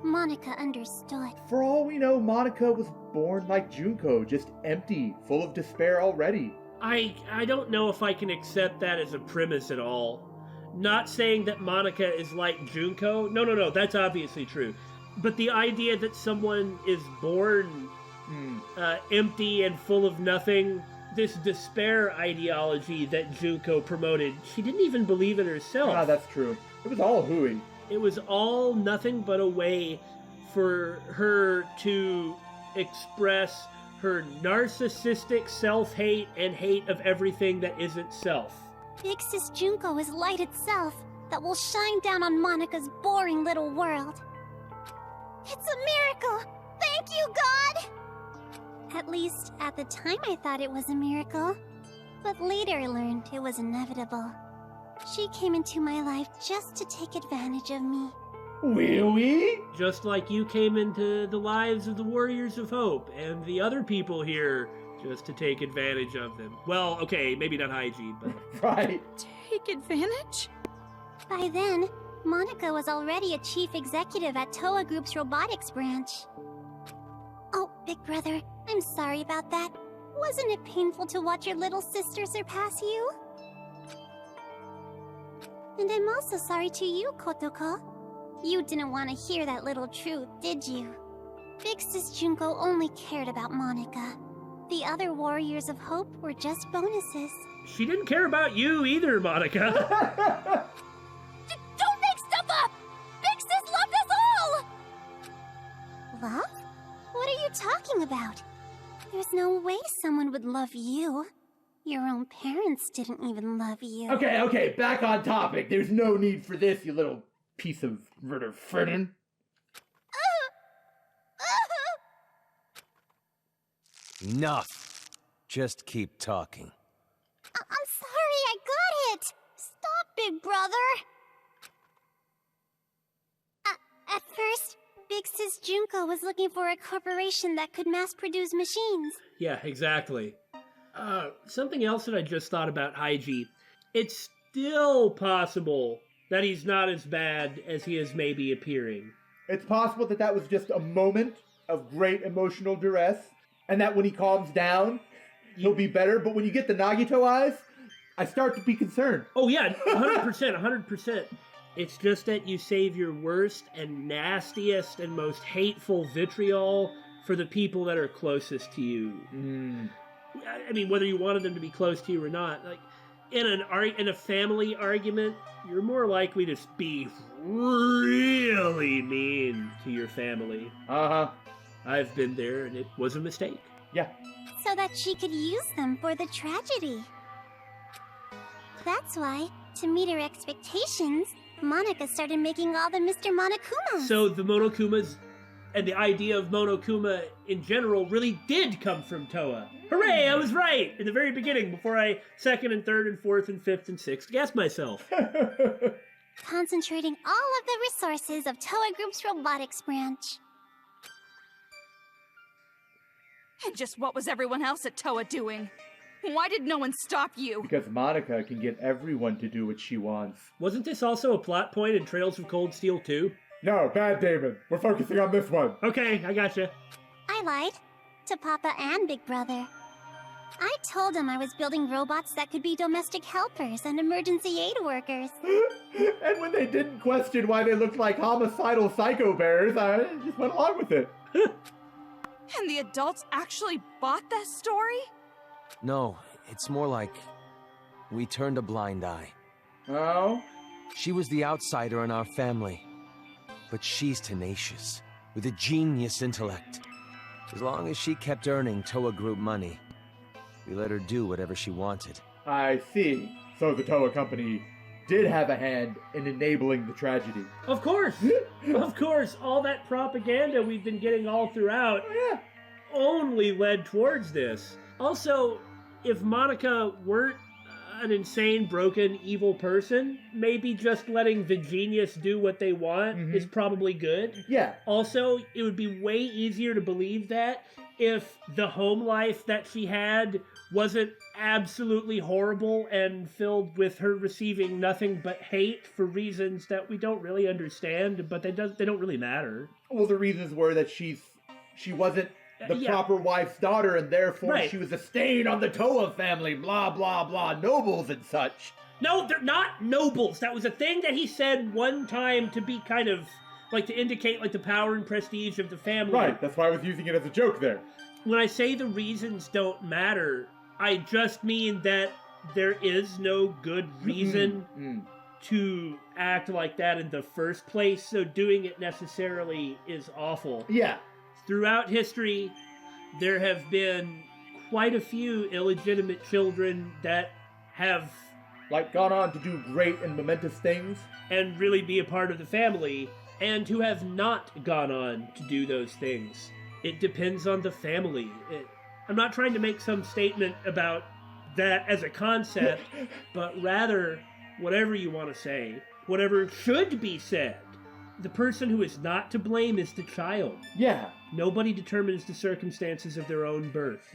Monaca understood. For all we know, Monaca was born like Junko, just empty, full of despair already. I don't know if I can accept that as a premise at all. Not saying that Monaca is like Junko. No, that's obviously true. But the idea that someone is born empty and full of nothing, this despair ideology that Junko promoted, she didn't even believe in herself. Ah, that's true. It was all hooey. It was all nothing but a way for her to express her narcissistic self-hate and hate of everything that isn't self. Big Sis Junko is light itself that will shine down on Monaca's boring little world. It's a miracle! Thank you, God! At least, at the time I thought it was a miracle. But later I learned it was inevitable. She came into my life just to take advantage of me. Will we? Just like you came into the lives of the Warriors of Hope and the other people here just to take advantage of them. Well, okay, maybe not Haiji, but... Right. Take advantage? By then, Monaca was already a chief executive at Towa Group's robotics branch. Oh, big brother, I'm sorry about that. Wasn't it painful to watch your little sister surpass you? And I'm also sorry to you, Kotoko. You didn't want to hear that little truth, did you? Big Sis Junko only cared about Monaca. The other Warriors of Hope were just bonuses. She didn't care about you either, Monaca. Don't make stuff up! Big Sis loved us all! Love? What are you talking about? There's no way someone would love you. Your own parents didn't even love you. Okay, back on topic. There's no need for this, you little piece of murder friggin'. Enough. Just keep talking. I'm sorry, I got it! Stop, big brother! First, Big Sis Junko was looking for a corporation that could mass-produce machines. Yeah, exactly. Something else that I just thought about Haiji. It's still possible that he's not as bad as he is maybe appearing. It's possible that that was just a moment of great emotional duress, and that when he calms down, he'll be better. But when you get the Nagito eyes, I start to be concerned. Oh yeah, 100%, 100%. It's just that you save your worst and nastiest and most hateful vitriol for the people that are closest to you. I mean, whether you wanted them to be close to you or not, like in a family argument, you're more likely to be really mean to your family. I've been there, and it was a mistake. Yeah. So that she could use them for the tragedy. That's why, to meet her expectations, Monaca started making all the Mr. Monokumas. So the Monokumas and the idea of Monokuma in general really did come from Towa. Hooray, I was right in the very beginning before I second and third and fourth and fifth and sixth guessed myself. Concentrating all of the resources of Towa Group's robotics branch. And just what was everyone else at Towa doing? Why did no one stop you? Because Monaca can get everyone to do what she wants. Wasn't this also a plot point in Trails of Cold Steel 2? No, bad Damon. We're focusing on this one. Okay, I gotcha. I lied. To Papa and Big Brother. I told him I was building robots that could be domestic helpers and emergency aid workers. And when they didn't question why they looked like homicidal psycho bears, I just went along with it. And the adults actually bought that story? No, it's more like we turned a blind eye. Oh? She was the outsider in our family, but she's tenacious, with a genius intellect. As long as she kept earning Towa Group money, we let her do whatever she wanted. I see. So the Towa company did have a hand in enabling the tragedy. Of course! Of course, all that propaganda we've been getting all throughout only led towards this. Also, if Monaca weren't an insane, broken, evil person, maybe just letting the genius do what they want is probably good. Yeah. Also, it would be way easier to believe that if the home life that she had wasn't absolutely horrible and filled with her receiving nothing but hate for reasons that we don't really understand, but they don't really matter. Well, the reasons were that she wasn't the proper wife's daughter, and therefore she was a stain on the Towa family, blah, blah, blah, nobles and such. No, they're not nobles. That was a thing that he said one time to be kind of, like, to indicate, like, the power and prestige of the family. Right, that's why I was using it as a joke there. When I say the reasons don't matter, I just mean that there is no good reason to act like that in the first place, so doing it necessarily is awful. Yeah. Throughout history, there have been quite a few illegitimate children that have gone on to do great and momentous things. And really be a part of the family, and who have not gone on to do those things. It depends on the family. I'm not trying to make some statement about that as a concept, but rather, whatever you want to say, whatever should be said. The person who is not to blame is the child. Yeah. Nobody determines the circumstances of their own birth.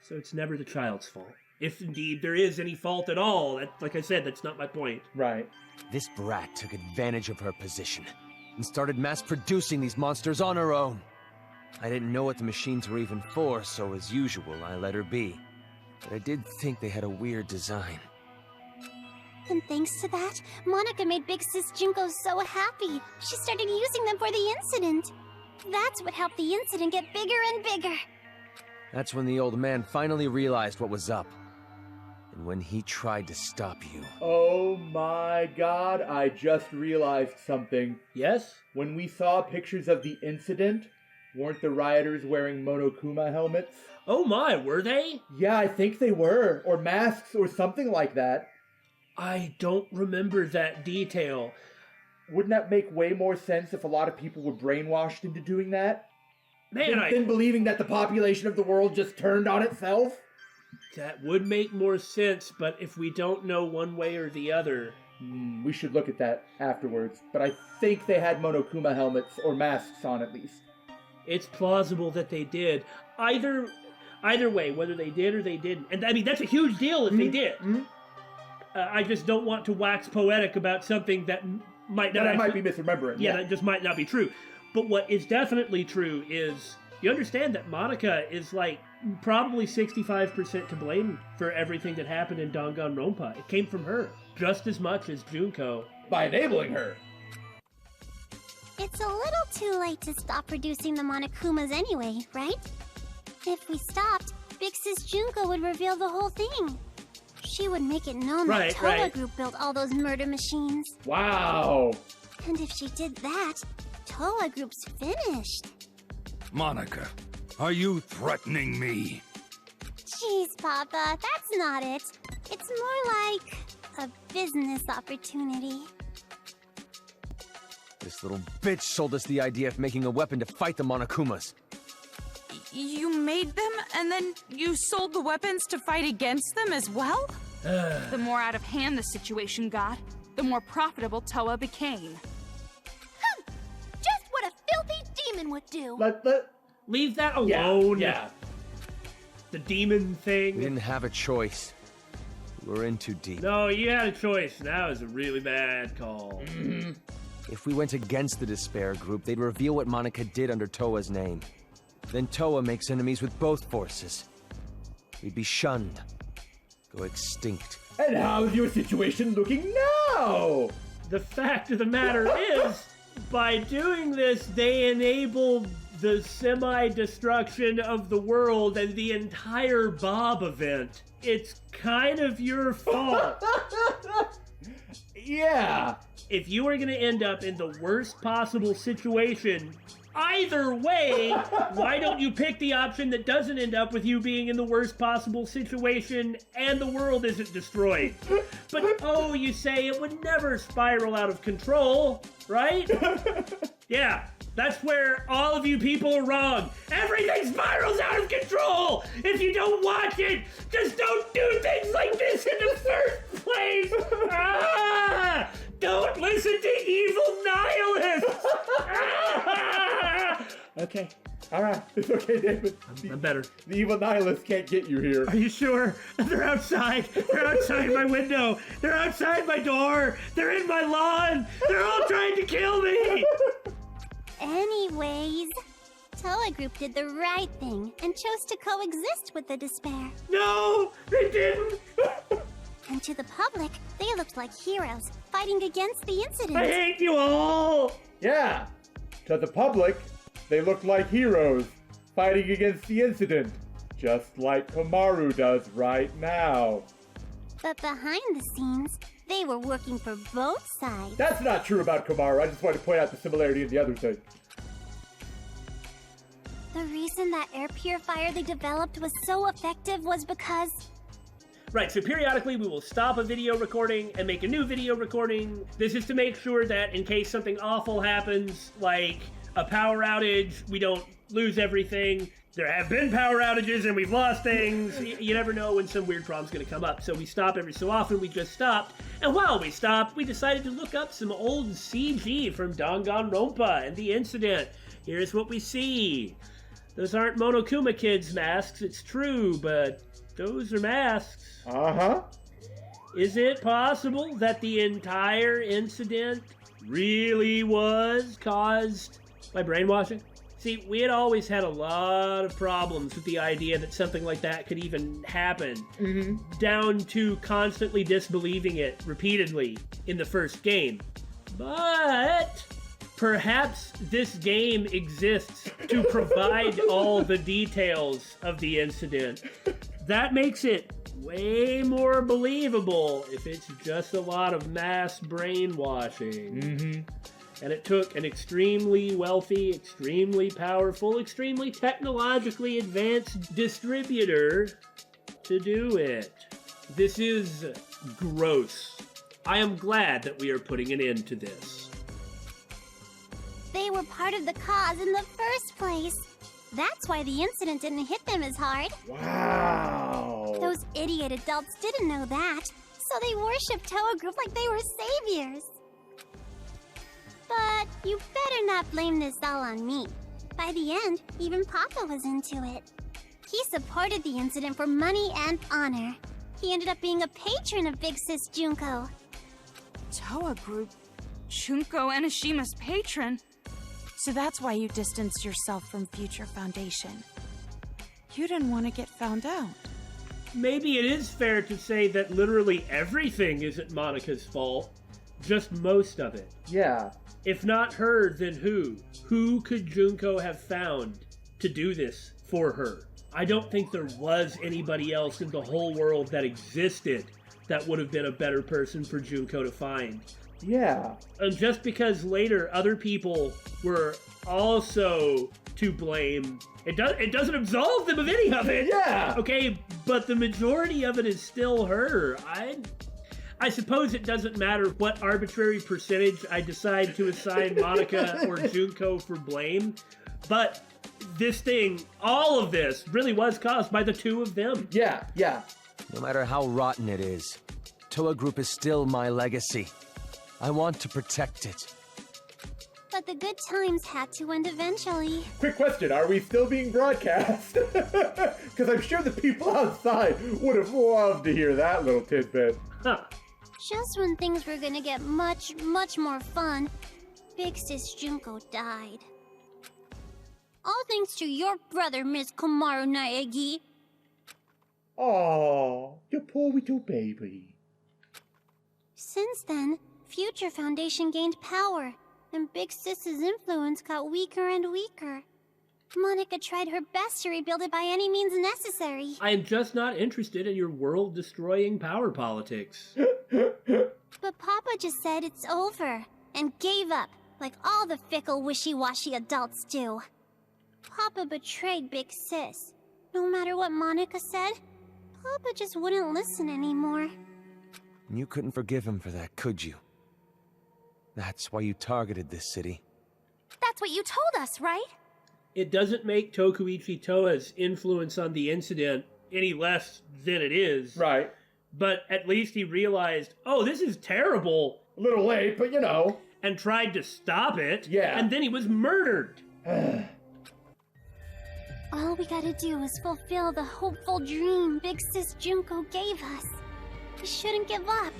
So it's never the child's fault. If indeed there is any fault at all. Like I said, that's not my point. Right. This brat took advantage of her position and started mass-producing these monsters on her own. I didn't know what the machines were even for, so as usual, I let her be. But I did think they had a weird design. And thanks to that, Monaca made Big Sis Junko so happy. She started using them for the incident. That's what helped the incident get bigger and bigger. That's when the old man finally realized what was up. And when he tried to stop you. Oh my god, I just realized something. Yes? When we saw pictures of the incident, weren't the rioters wearing Monokuma helmets? Oh my, were they? Yeah, I think they were. Or masks or something like that. I don't remember that detail. Wouldn't that make way more sense if a lot of people were brainwashed into doing that? Man, than believing that the population of the world just turned on itself? That would make more sense, but if we don't know one way or the other, We should look at that afterwards, but I think they had Monokuma helmets or masks on at least. It's plausible that they did. Either way, whether they did or they didn't. And I mean, that's a huge deal if they did. I just don't want to wax poetic about something that might not That I might be misremembering. Yeah, that just might not be true. But what is definitely true is, you understand that Monaca is like probably 65% to blame for everything that happened in Danganronpa. It came from her, just as much as Junko. By enabling her. It's a little too late to stop producing the Monokumas anyway, right? If we stopped, Bix's Junko would reveal the whole thing. She would make it known that Towa Group built all those murder machines. Wow. And if she did that, Towa Group's finished. Monaca, are you threatening me? Jeez, Papa, that's not it. It's more like a business opportunity. This little bitch sold us the idea of making a weapon to fight the Monokumas. You made them, and then you sold the weapons to fight against them as well? The more out of hand the situation got, the more profitable Towa became. Just what a filthy demon would do. Leave that alone. Yeah. The demon thing. We didn't have a choice. We were in too deep. No, you had a choice. That was a really bad call. If we went against the Despair Group, they'd reveal what Monaca did under Towa's name. Then Towa makes enemies with both forces. We'd be shunned. Go extinct. And how's your situation looking now? The fact of the matter is, by doing this, they enabled the semi-destruction of the world and the entire Bob event. It's kind of your fault. Yeah. If you are going to end up in the worst possible situation, either way, why don't you pick the option that doesn't end up with you being in the worst possible situation and the world isn't destroyed? But, oh, you say it would never spiral out of control, right? Yeah, that's where all of you people are wrong. Everything spirals out of control! If you don't watch it, just don't do things like this in the first place! Ah! Don't listen to evil nihilists! Ah! Okay. Alright. It's okay, David. I'm better. The evil nihilists can't get you here. Are you sure? They're outside. They're outside my window. They're outside my door. They're in my lawn. They're all trying to kill me. Anyways, Towa Group did the right thing and chose to coexist with the Despair. No, they didn't. And to the public, they looked like heroes fighting against the incident. I hate you all. Yeah. To the public, they look like heroes fighting against the incident, just like Komaru does right now. But behind the scenes, they were working for both sides. That's not true about Komaru. I just wanted to point out the similarity in the other thing. The reason that air purifier they developed was so effective was because... Right, so periodically we will stop a video recording and make a new video recording. This is to make sure that in case something awful happens, like a power outage, we don't lose everything. There have been power outages and we've lost things. You never know when some weird problem's gonna come up. So we stop every so often. We just stopped. And while we stopped, we decided to look up some old CG from Danganronpa and the incident. Here's what we see. Those aren't Monokuma kids' masks, it's true, but those are masks. Uh-huh. Is it possible that the entire incident really was caused by brainwashing? See, we had always had a lot of problems with the idea that something like that could even happen, down to constantly disbelieving it repeatedly in the first game. But perhaps this game exists to provide all the details of the incident. That makes it way more believable if it's just a lot of mass brainwashing. And it took an extremely wealthy, extremely powerful, extremely technologically advanced distributor to do it. This is gross. I am glad that we are putting an end to this. They were part of the cause in the first place. That's why the incident didn't hit them as hard. Wow. Those idiot adults didn't know that, So they worship Towa Group like they were saviors. But you better not blame this all on me. By the end, even Papa was into it. He supported the incident for money and honor. He ended up being a patron of Big Sis Junko. Towa Group? Junko Enoshima's patron? So that's why you distanced yourself from Future Foundation. You didn't want to get found out. Maybe it is fair to say that literally everything isn't Monika's fault. Just most of it. Yeah. If not her, then who? Who could Junko have found to do this for her? I don't think there was anybody else in the whole world that existed that would have been a better person for Junko to find. Yeah. And just because later other people were also to blame, it doesn't absolve them of any of it. Yeah. Okay, but the majority of it is still her. I suppose it doesn't matter what arbitrary percentage I decide to assign Monaca or Junko for blame, but this thing, all of this, really was caused by the two of them. Yeah, yeah. No matter how rotten it is, Towa Group is still my legacy. I want to protect it. But the good times had to end eventually. Quick question, are we still being broadcast? Because I'm sure the people outside would have loved to hear that little tidbit. Huh. Just when things were gonna get much, much more fun, Big Sis Junko died. All thanks to your brother, Miss Komaru Naegi. Oh, the poor little baby. Since then, Future Foundation gained power, and Big Sis's influence got weaker and weaker. Monaca tried her best to rebuild it by any means necessary. I am just not interested in your world-destroying power politics. But Papa just said it's over, and gave up, like all the fickle, wishy-washy adults do. Papa betrayed Big Sis. No matter what Monaca said, Papa just wouldn't listen anymore. You couldn't forgive him for that, could you? That's why you targeted this city. That's what you told us, right? It doesn't make Tokuichi Towa's influence on the incident any less than it is. Right. But at least he realized, oh, this is terrible. A little late, but you know. And tried to stop it. Yeah. And then he was murdered. All we gotta do is fulfill the hopeful dream Big Sis Junko gave us. We shouldn't give up.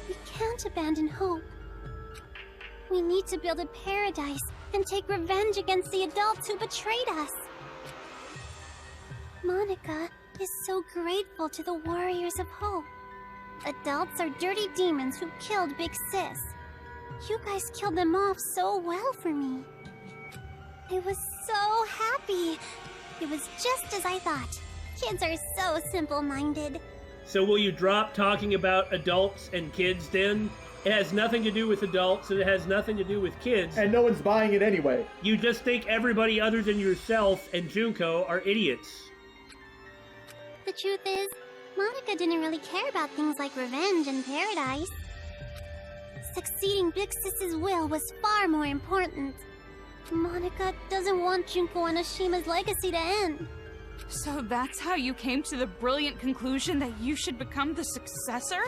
We can't abandon hope. We need to build a paradise and take revenge against the adults who betrayed us. Monaca is so grateful to the Warriors of Hope. Adults are dirty demons who killed Big Sis. You guys killed them off so well for me. I was so happy. It was just as I thought. Kids are so simple-minded. So will you drop talking about adults and kids then? It has nothing to do with adults, and it has nothing to do with kids. And no one's buying it anyway. You just think everybody other than yourself and Junko are idiots. The truth is, Monaca didn't really care about things like revenge and paradise. Succeeding Big Sis's will was far more important. Monaca doesn't want Junko Enoshima's legacy to end. So that's how you came to the brilliant conclusion that you should become the successor?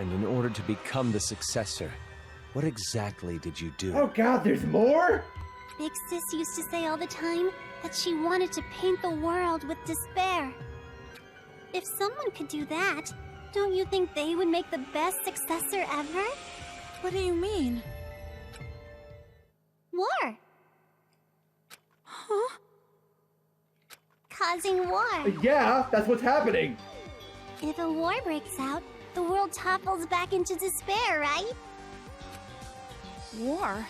And in order to become the successor, what exactly did you do? Oh god, there's more? Big Sis used to say all the time that she wanted to paint the world with despair. If someone could do that, don't you think they would make the best successor ever? What do you mean? War. Huh? Causing war. Yeah, that's what's happening. If a war breaks out, the world topples back into despair, right? War?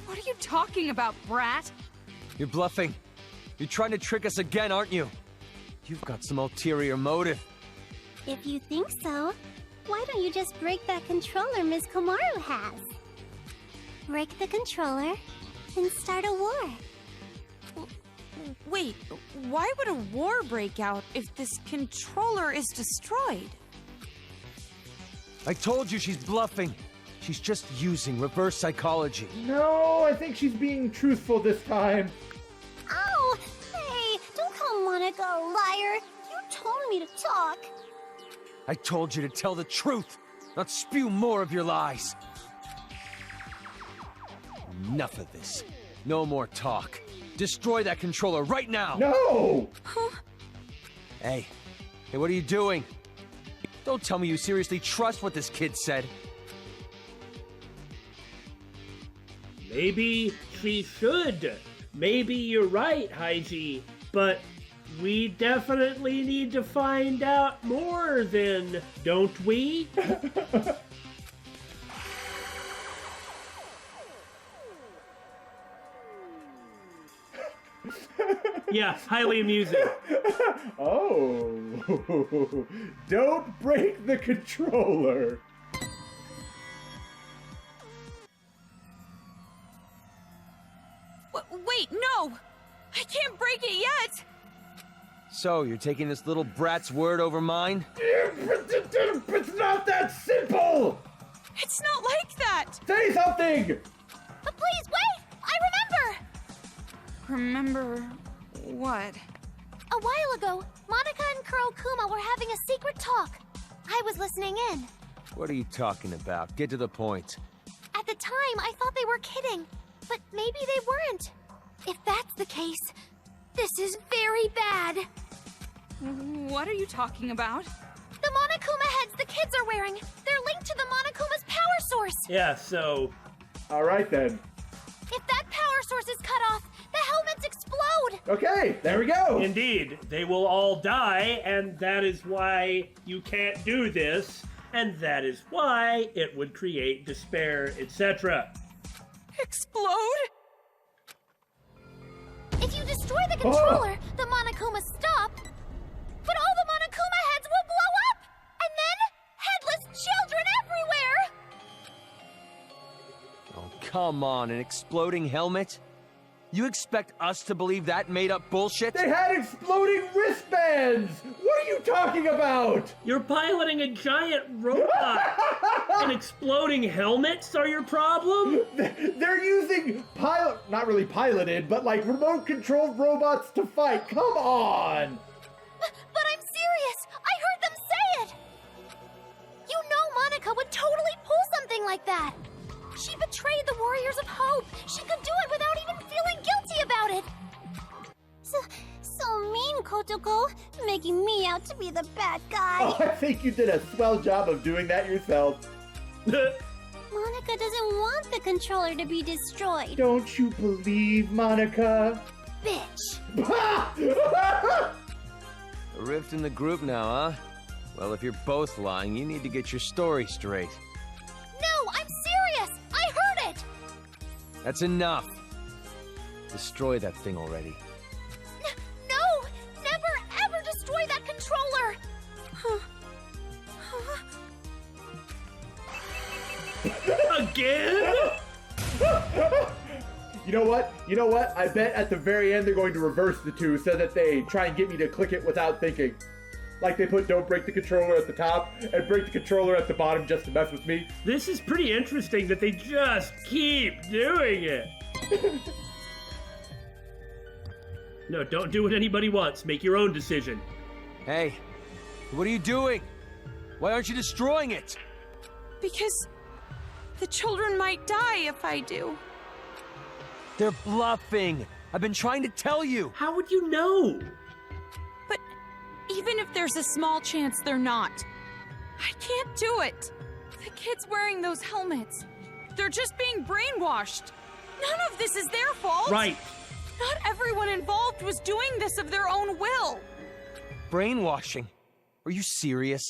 What are you talking about, brat? You're bluffing. You're trying to trick us again, aren't you? You've got some ulterior motive. If you think so, why don't you just break that controller Miss Komaru has? Break the controller and start a war. Wait, why would a war break out if this controller is destroyed? I told you she's bluffing. She's just using reverse psychology. No, I think she's being truthful this time. Ow! Hey, don't call Monaca a liar. You told me to talk. I told you to tell the truth, not spew more of your lies. Enough of this. No more talk. Destroy that controller right now! No! Hey, what are you doing? Don't tell me you seriously trust what this kid said. Maybe she should. Maybe you're right, Haiji. But we definitely need to find out more then, don't we? Yeah, highly amusing. Oh. Don't break the controller. Wait, no! I can't break it yet! So, you're taking this little brat's word over mine? It's not that simple! It's not like that! Say something! Please, wait! I remember! Remember what? A while ago, Monaca and Kurokuma were having a secret talk. I was listening in. What are you talking about? Get to the point. At the time, I thought they were kidding, but maybe they weren't. If that's the case, this is very bad. What are you talking about? The Monokuma heads the kids are wearing, they're linked to the Monokuma's power source. Yeah, so... Alright then. If that power source is cut off, the helmets explode. Okay, there we go. Indeed, they will all die, and that is why you can't do this, and that is why it would create despair, etc. Explode? If you destroy the controller, the Monokuma stop, but all the Monokuma heads will blow up, and then headless children everywhere. Oh, come on, an exploding helmet? You expect us to believe that made-up bullshit? They had exploding wristbands! What are you talking about? You're piloting a giant robot, and exploding helmets are your problem? They're using not really piloted, but like remote-controlled robots to fight. Come on! But I'm serious. I heard them say it. You know Monaca would totally pull something like that. She betrayed the Warriors of Hope. She could do it without even feeling guilty about it. So mean, Kotoko, making me out to be the bad guy. Oh, I think you did a swell job of doing that yourself. Monaca doesn't want the controller to be destroyed. Don't you believe, Monaca? Bitch. A rift in the group now, huh? Well, if you're both lying, you need to get your story straight. No, I'm serious. I heard it. That's enough. Destroy that thing already. No, never ever destroy that controller. Again? You know what? I bet at the very end they're going to reverse the two so that they try and get me to click it without thinking. Like they put don't break the controller at the top and break the controller at the bottom just to mess with me. This is pretty interesting that they just keep doing it. No, don't do what anybody wants. Make your own decision. Hey, what are you doing? Why aren't you destroying it? Because the children might die if I do. They're bluffing. I've been trying to tell you. How would you know? But even if there's a small chance they're not, I can't do it. The kids wearing those helmets, they're just being brainwashed. None of this is their fault. Right. Not everyone involved was doing this of their own will. Brainwashing? Are you serious?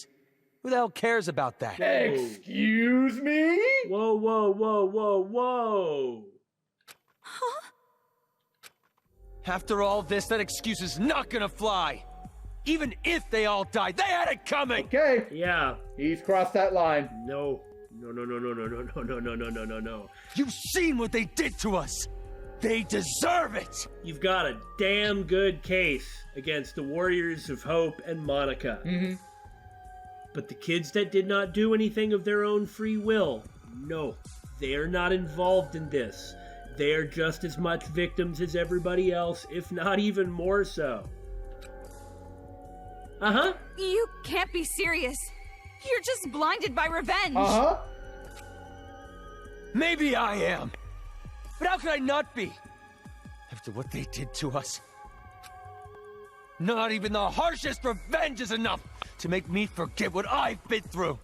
Who the hell cares about that? Excuse me? Whoa, whoa, whoa, whoa, whoa. Huh? After all this, that excuse is not gonna fly. Even if they all died, they had it coming! Okay, Yeah. he's crossed that line. No. No, no, no, no, no, no, no, no, no, no, no, no, no. You've seen what they did to us! They deserve it! You've got a damn good case against the Warriors of Hope and Monaca. Mm-hmm. But the kids that did not do anything of their own free will, no, they're not involved in this. They're just as much victims as everybody else, if not even more so. Uh-huh. You can't be serious. You're just blinded by revenge. Uh-huh. Maybe I am. But how could I not be? After what they did to us. Not even the harshest revenge is enough to make me forget what I've been through.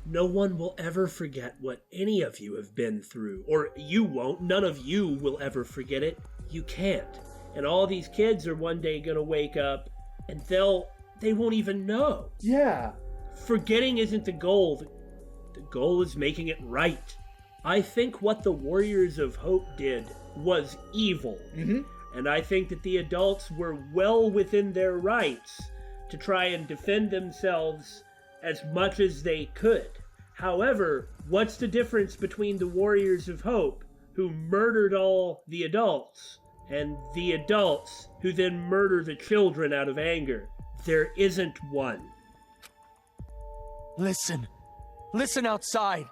No one will ever forget what any of you have been through. Or you won't. None of you will ever forget it. You can't. And all these kids are one day gonna wake up and they won't even know. Yeah. Forgetting isn't the goal. The goal is making it right. I think what the Warriors of Hope did was evil. Mm-hmm. And I think that the adults were well within their rights to try and defend themselves as much as they could. However, what's the difference between the Warriors of Hope, who murdered all the adults, and the adults who then murder the children out of anger? There isn't one. Listen. Listen outside.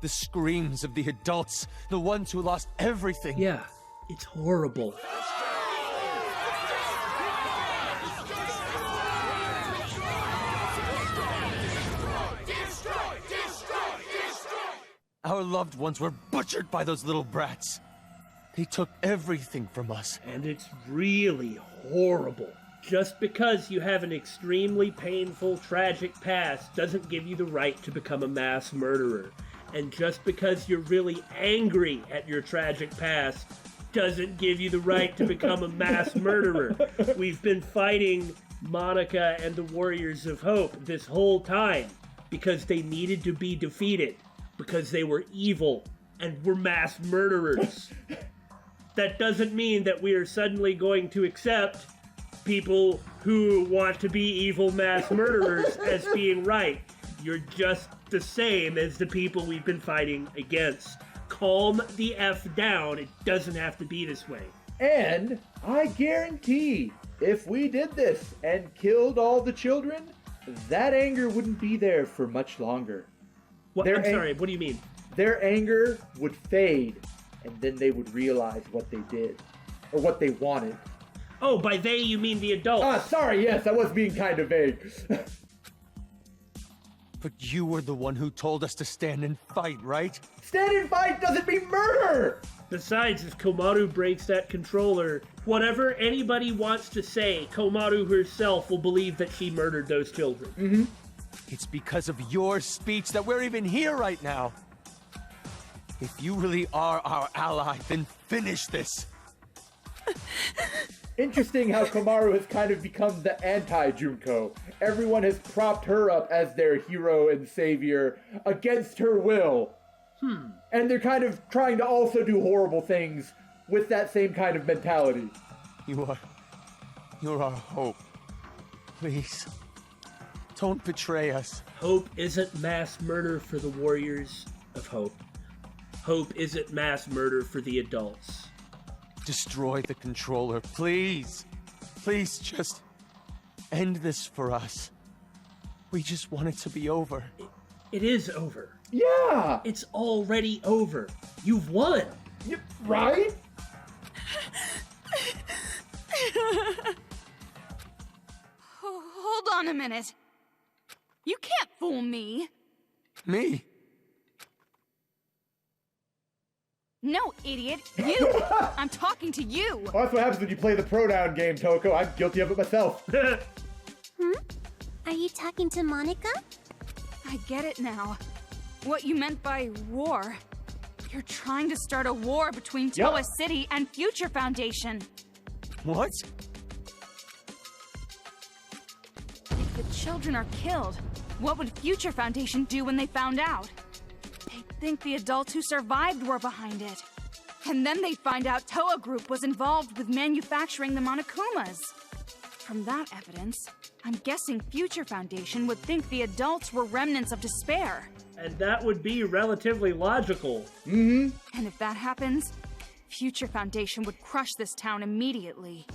The screams of the adults, the ones who lost everything. Yeah, it's horrible. Our loved ones were butchered by those little brats. They took everything from us. And it's really horrible. Just because you have an extremely painful, tragic past doesn't give you the right to become a mass murderer. And just because you're really angry at your tragic past doesn't give you the right to become a mass murderer. We've been fighting Monaca and the Warriors of Hope this whole time because they needed to be defeated, because they were evil and were mass murderers. That doesn't mean that we are suddenly going to accept people who want to be evil mass murderers as being right. You're just the same as the people we've been fighting against. Calm the F down. It doesn't have to be this way. And I guarantee, if we did this and killed all the children, that anger wouldn't be there for much longer. What, I'm sorry, what do you mean? Their anger would fade, and then they would realize what they did, or what they wanted. Oh, by they you mean the adults. Sorry, yes, I was being kind of vague. But you were the one who told us to stand and fight, right? Stand and fight doesn't mean murder! Besides, if Komaru breaks that controller, whatever anybody wants to say, Komaru herself will believe that she murdered those children. Mm-hmm. It's because of your speech that we're even here right now. If you really are our ally, then finish this. Interesting how Komaru has kind of become the anti-Junko. Everyone has propped her up as their hero and savior against her will. And they're kind of trying to also do horrible things with that same kind of mentality. You're our hope. Please, don't betray us. Hope isn't mass murder for the Warriors of Hope. Hope isn't mass murder for the adults. Destroy the controller, please. Please just end this for us. We just want it to be over. It is over. Yeah! It's already over. You've won. Right? Hold on a minute. You can't fool me. Me? No, idiot. You! I'm talking to you! Oh, that's what happens when you play the pronoun game, Toko. I'm guilty of it myself. Are you talking to Monaca? I get it now. What you meant by war. You're trying to start a war between Towa City and Future Foundation. What? If the children are killed, what would Future Foundation do when they found out? They'd think the adults who survived were behind it. And then they'd find out Towa Group was involved with manufacturing the Monokumas. From that evidence, I'm guessing Future Foundation would think the adults were remnants of despair. And that would be relatively logical. Mm-hmm. And if that happens, Future Foundation would crush this town immediately.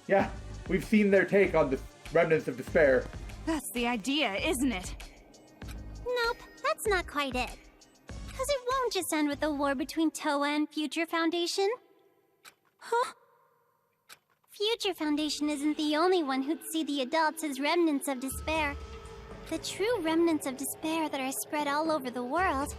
Yeah, we've seen their take on the remnants of despair. That's the idea, isn't it? Nope, that's not quite it. Because it won't just end with a war between Towa and Future Foundation. Huh? Future Foundation isn't the only one who'd see the adults as remnants of despair. the true remnants of despair that are spread all over the world,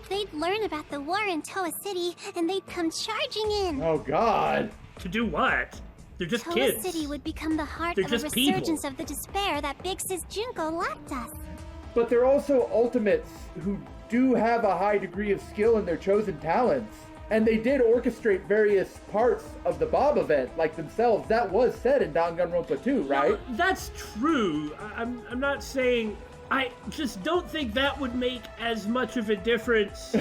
they'd learn about the war in Towa City and they'd come charging in. Oh God. To do what? They're just Towa kids. City would become the heart They're of a just people. resurgence of the despair that big sis Junko left us. But they're also ultimates who do have a high degree of skill in their chosen talents. And they did orchestrate various parts of the Bob event, like themselves. That was said in Danganronpa 2, right? No, that's true. I'm not saying... I just don't think that would make as much of a difference.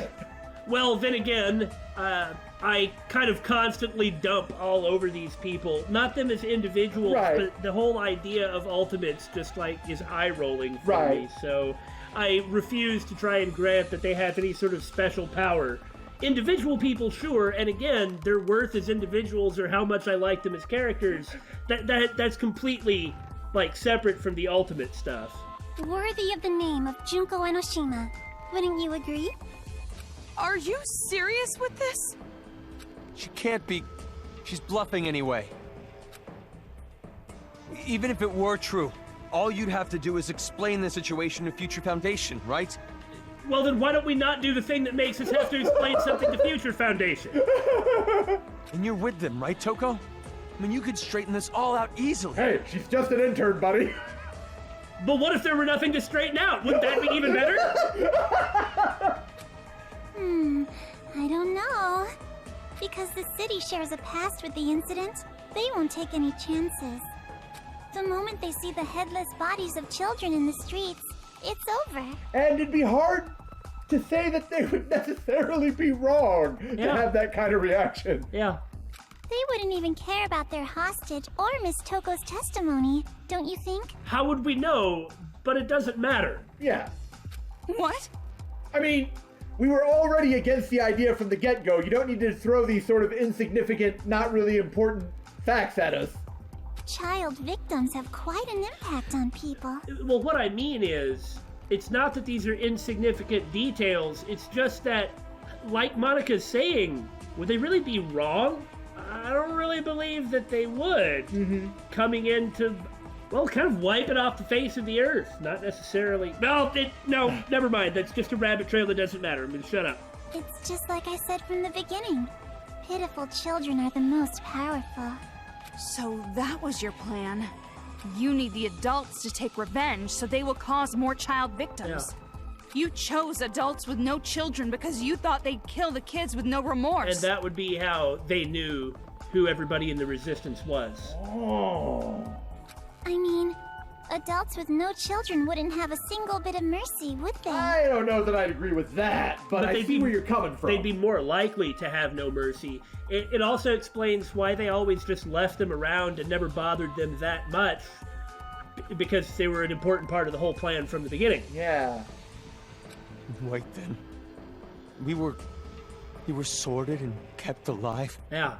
Well, then again, I kind of constantly dump all over these people. Not them as individuals, Right. but the whole idea of ultimates just like is eye-rolling for Right. me. So I refuse to try and grant that they have any sort of special power. Individual people, sure, and again, their worth as individuals or how much I like them as characters, that's completely, like, separate from the ultimate stuff. Worthy of the name of Junko Enoshima. Wouldn't you agree? Are you serious with this? She can't be. She's bluffing anyway. Even if it were true, all you'd have to do is explain the situation to Future Foundation, right? Well, then why don't we not do the thing that makes us have to explain something to Future Foundation? And you're with them, right, Toko? I mean, you could straighten this all out easily. Hey, she's just an intern, buddy. But what if there were nothing to straighten out? Wouldn't that be even better? I don't know. Because the city shares a past with the incident, they won't take any chances. The moment they see the headless bodies of children in the streets, it's over. And it'd be hard to say that they would necessarily be wrong to Yeah. have that kind of reaction. Yeah. They wouldn't even care about their hostage or Miss Toko's testimony, don't you think? How would we know? But it doesn't matter. Yeah. What? I mean, we were already against the idea from the get-go. You don't need to throw these sort of insignificant, not really important facts at us. Child victims have quite an impact on people. Well, what I mean is, it's not that these are insignificant details, it's just that, like Monica's saying, would they really be wrong? I don't really believe that they would. Coming in to, well, kind of wipe it off the face of the earth. Not necessarily. No, never mind. That's just a rabbit trail that doesn't matter. I mean, shut up. It's just like I said from the beginning. Pitiful children are the most powerful. So that was your plan. You need the adults to take revenge so they will cause more child victims. You chose adults with no children because you thought they'd kill the kids with no remorse. And that would be how they knew who everybody in the Resistance was. Oh. I mean, adults with no children wouldn't have a single bit of mercy, would they? I don't know that I'd agree with that, but I they'd see where you're coming from. They'd be more likely to have no mercy. It also explains why they always just left them around and never bothered them that much. Because they were an important part of the whole plan from the beginning. Yeah. Wait, then. We were sorted and kept alive? Yeah.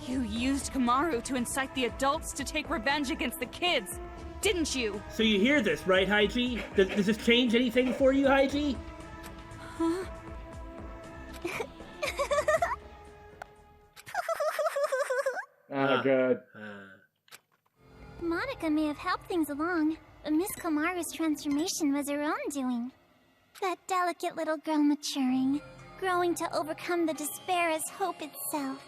You used Komaru to incite the adults to take revenge against the kids, didn't you? So you hear this, right, Haiji? Does this change anything for you, Haiji? Huh? Good. Monica may have helped things along, but Miss Komaru's transformation was her own doing. That delicate little girl maturing, growing to overcome the despair as hope itself.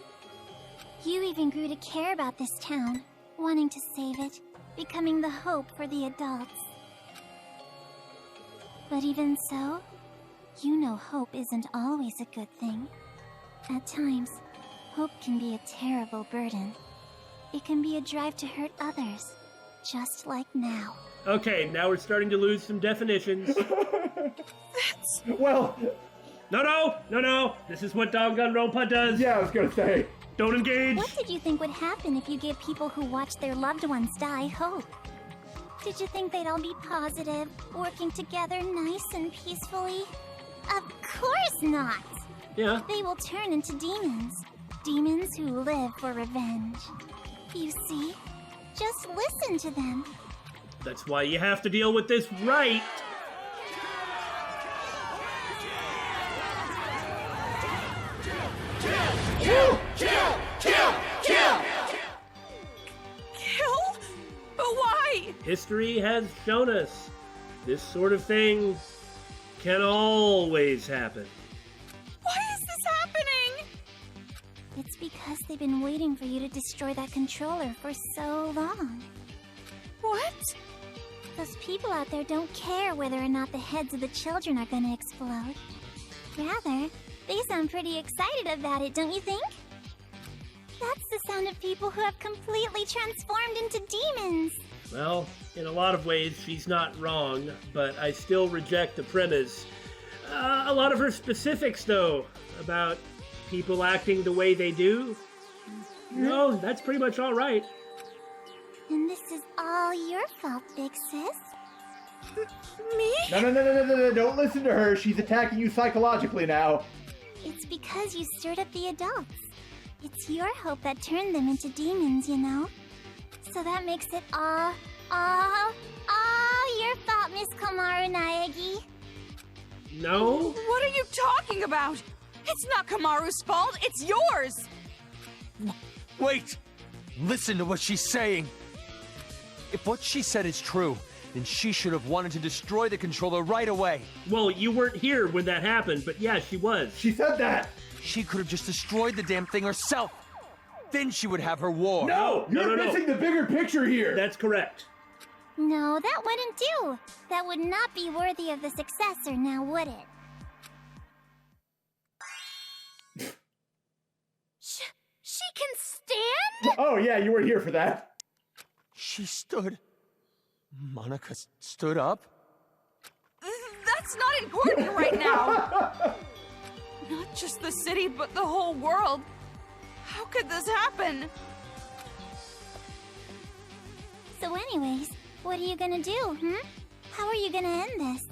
You even grew to care about this town, wanting to save it, becoming the hope for the adults. But even so, you know hope isn't always a good thing. At times, hope can be a terrible burden. It can be a drive to hurt others, just like now. Okay, now we're starting to lose some definitions. Well... No. This is what Danganronpa does. Yeah, I was gonna say. Don't engage. What did you think would happen if you gave people who watched their loved ones die hope? Did you think they'd all be positive, working together nice and peacefully? Of course not! Yeah. They will turn into demons. Demons who live for revenge. You see? Just listen to them. That's why you have to deal with this right. Kill? But why? History has shown us This sort of thing can always happen. Why is this happening? It's because they've been waiting for you to destroy that controller for so long. What? Those people out there don't care whether or not the heads of the children are gonna explode. Rather, they sound pretty excited about it, don't you think? That's the sound of people who have completely transformed into demons. Well, in a lot of ways, she's not wrong, but I still reject the premise. A lot of her specifics, though, about people acting the way they do, no, that's pretty much all right. And this is all your fault, Big Sis. Me? No, don't listen to her. She's attacking you psychologically now. It's because you stirred up the adults. It's your hope that turned them into demons, you know? So that makes it all your fault, Miss Komaru Naegi. No? What are you talking about? It's not Komaru's fault, it's yours! Wait! Listen to what she's saying! If what she said is true, then she should have wanted to destroy the controller right away. Well, you weren't here when that happened, but yeah, she was. She said that. She could have just destroyed the damn thing herself. Then she would have her war. No, you're missing the bigger picture here. That's correct. No, that wouldn't do. That would not be worthy of the successor, now would it? She can stand? Oh yeah, you were here for that. She stood. Monaca stood up? That's not important right now. Not just the city, but the whole world. How could this happen? So anyways, what are you gonna do, How are you gonna end this?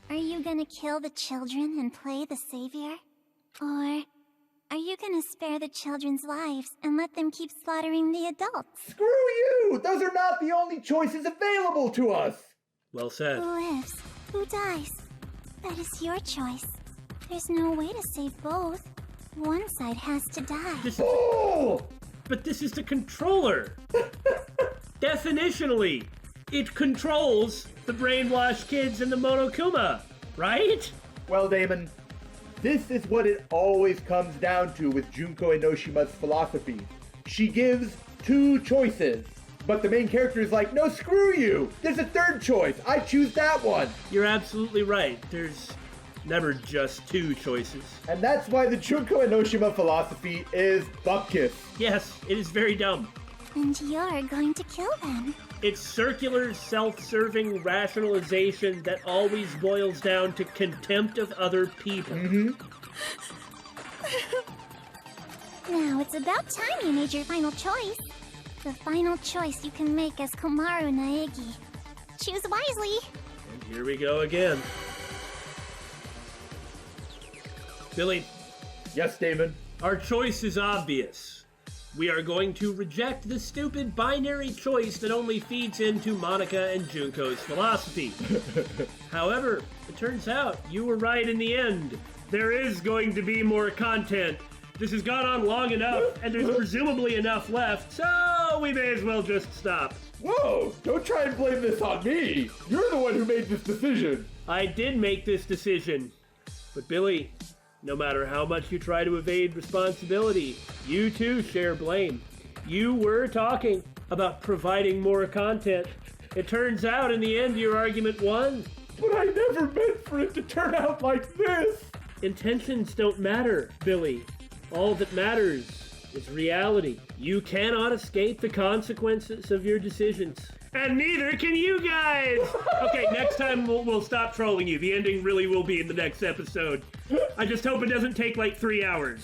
Are you gonna kill the children and play the savior? Or are you gonna spare the children's lives and let them keep slaughtering the adults? Screw you! Those are not the only choices available to us! Well said. Who lives? Who dies? That is your choice. There's no way to save both. One side has to die. But this is the controller. Definitionally, it controls the brainwashed kids and the Monokuma, right? Well, Damon, this is what it always comes down to with Junko Enoshima's philosophy. She gives two choices, but the main character is like, no, screw you! There's a third choice! I choose that one! You're absolutely right. There's never just two choices. And that's why the Junko Enoshima philosophy is bupkis. Yes, it is very dumb. And you're going to kill them. It's circular, self-serving rationalization that always boils down to contempt of other people. Now, it's about time you made your final choice. The final choice you can make as Komaru Naegi. Choose wisely. And here we go again. Billy. Yes, Damon? Our choice is obvious. We are going to reject the stupid binary choice that only feeds into Monaca and Junko's philosophy. However, it turns out you were right in the end. There is going to be more content. This has gone on long enough, and there's presumably enough left, so we may as well just stop. Whoa! Don't try and blame this on me! You're the one who made this decision! I did make this decision. But Billy, no matter how much you try to evade responsibility, you too share blame. You were talking about providing more content. It turns out in the end your argument won. But I never meant for it to turn out like this! Intentions don't matter, Billy. All that matters is reality. You cannot escape the consequences of your decisions. And neither can you guys! Okay, next time we'll stop trolling you. The ending really will be in the next episode. I just hope it doesn't take like 3 hours.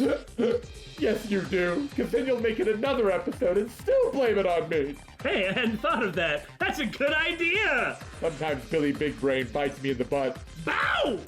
Yes, you do, because then you'll make it another episode and still blame it on me. Hey, I hadn't thought of that. That's a good idea! Sometimes Billy Big Brain bites me in the butt. Bow!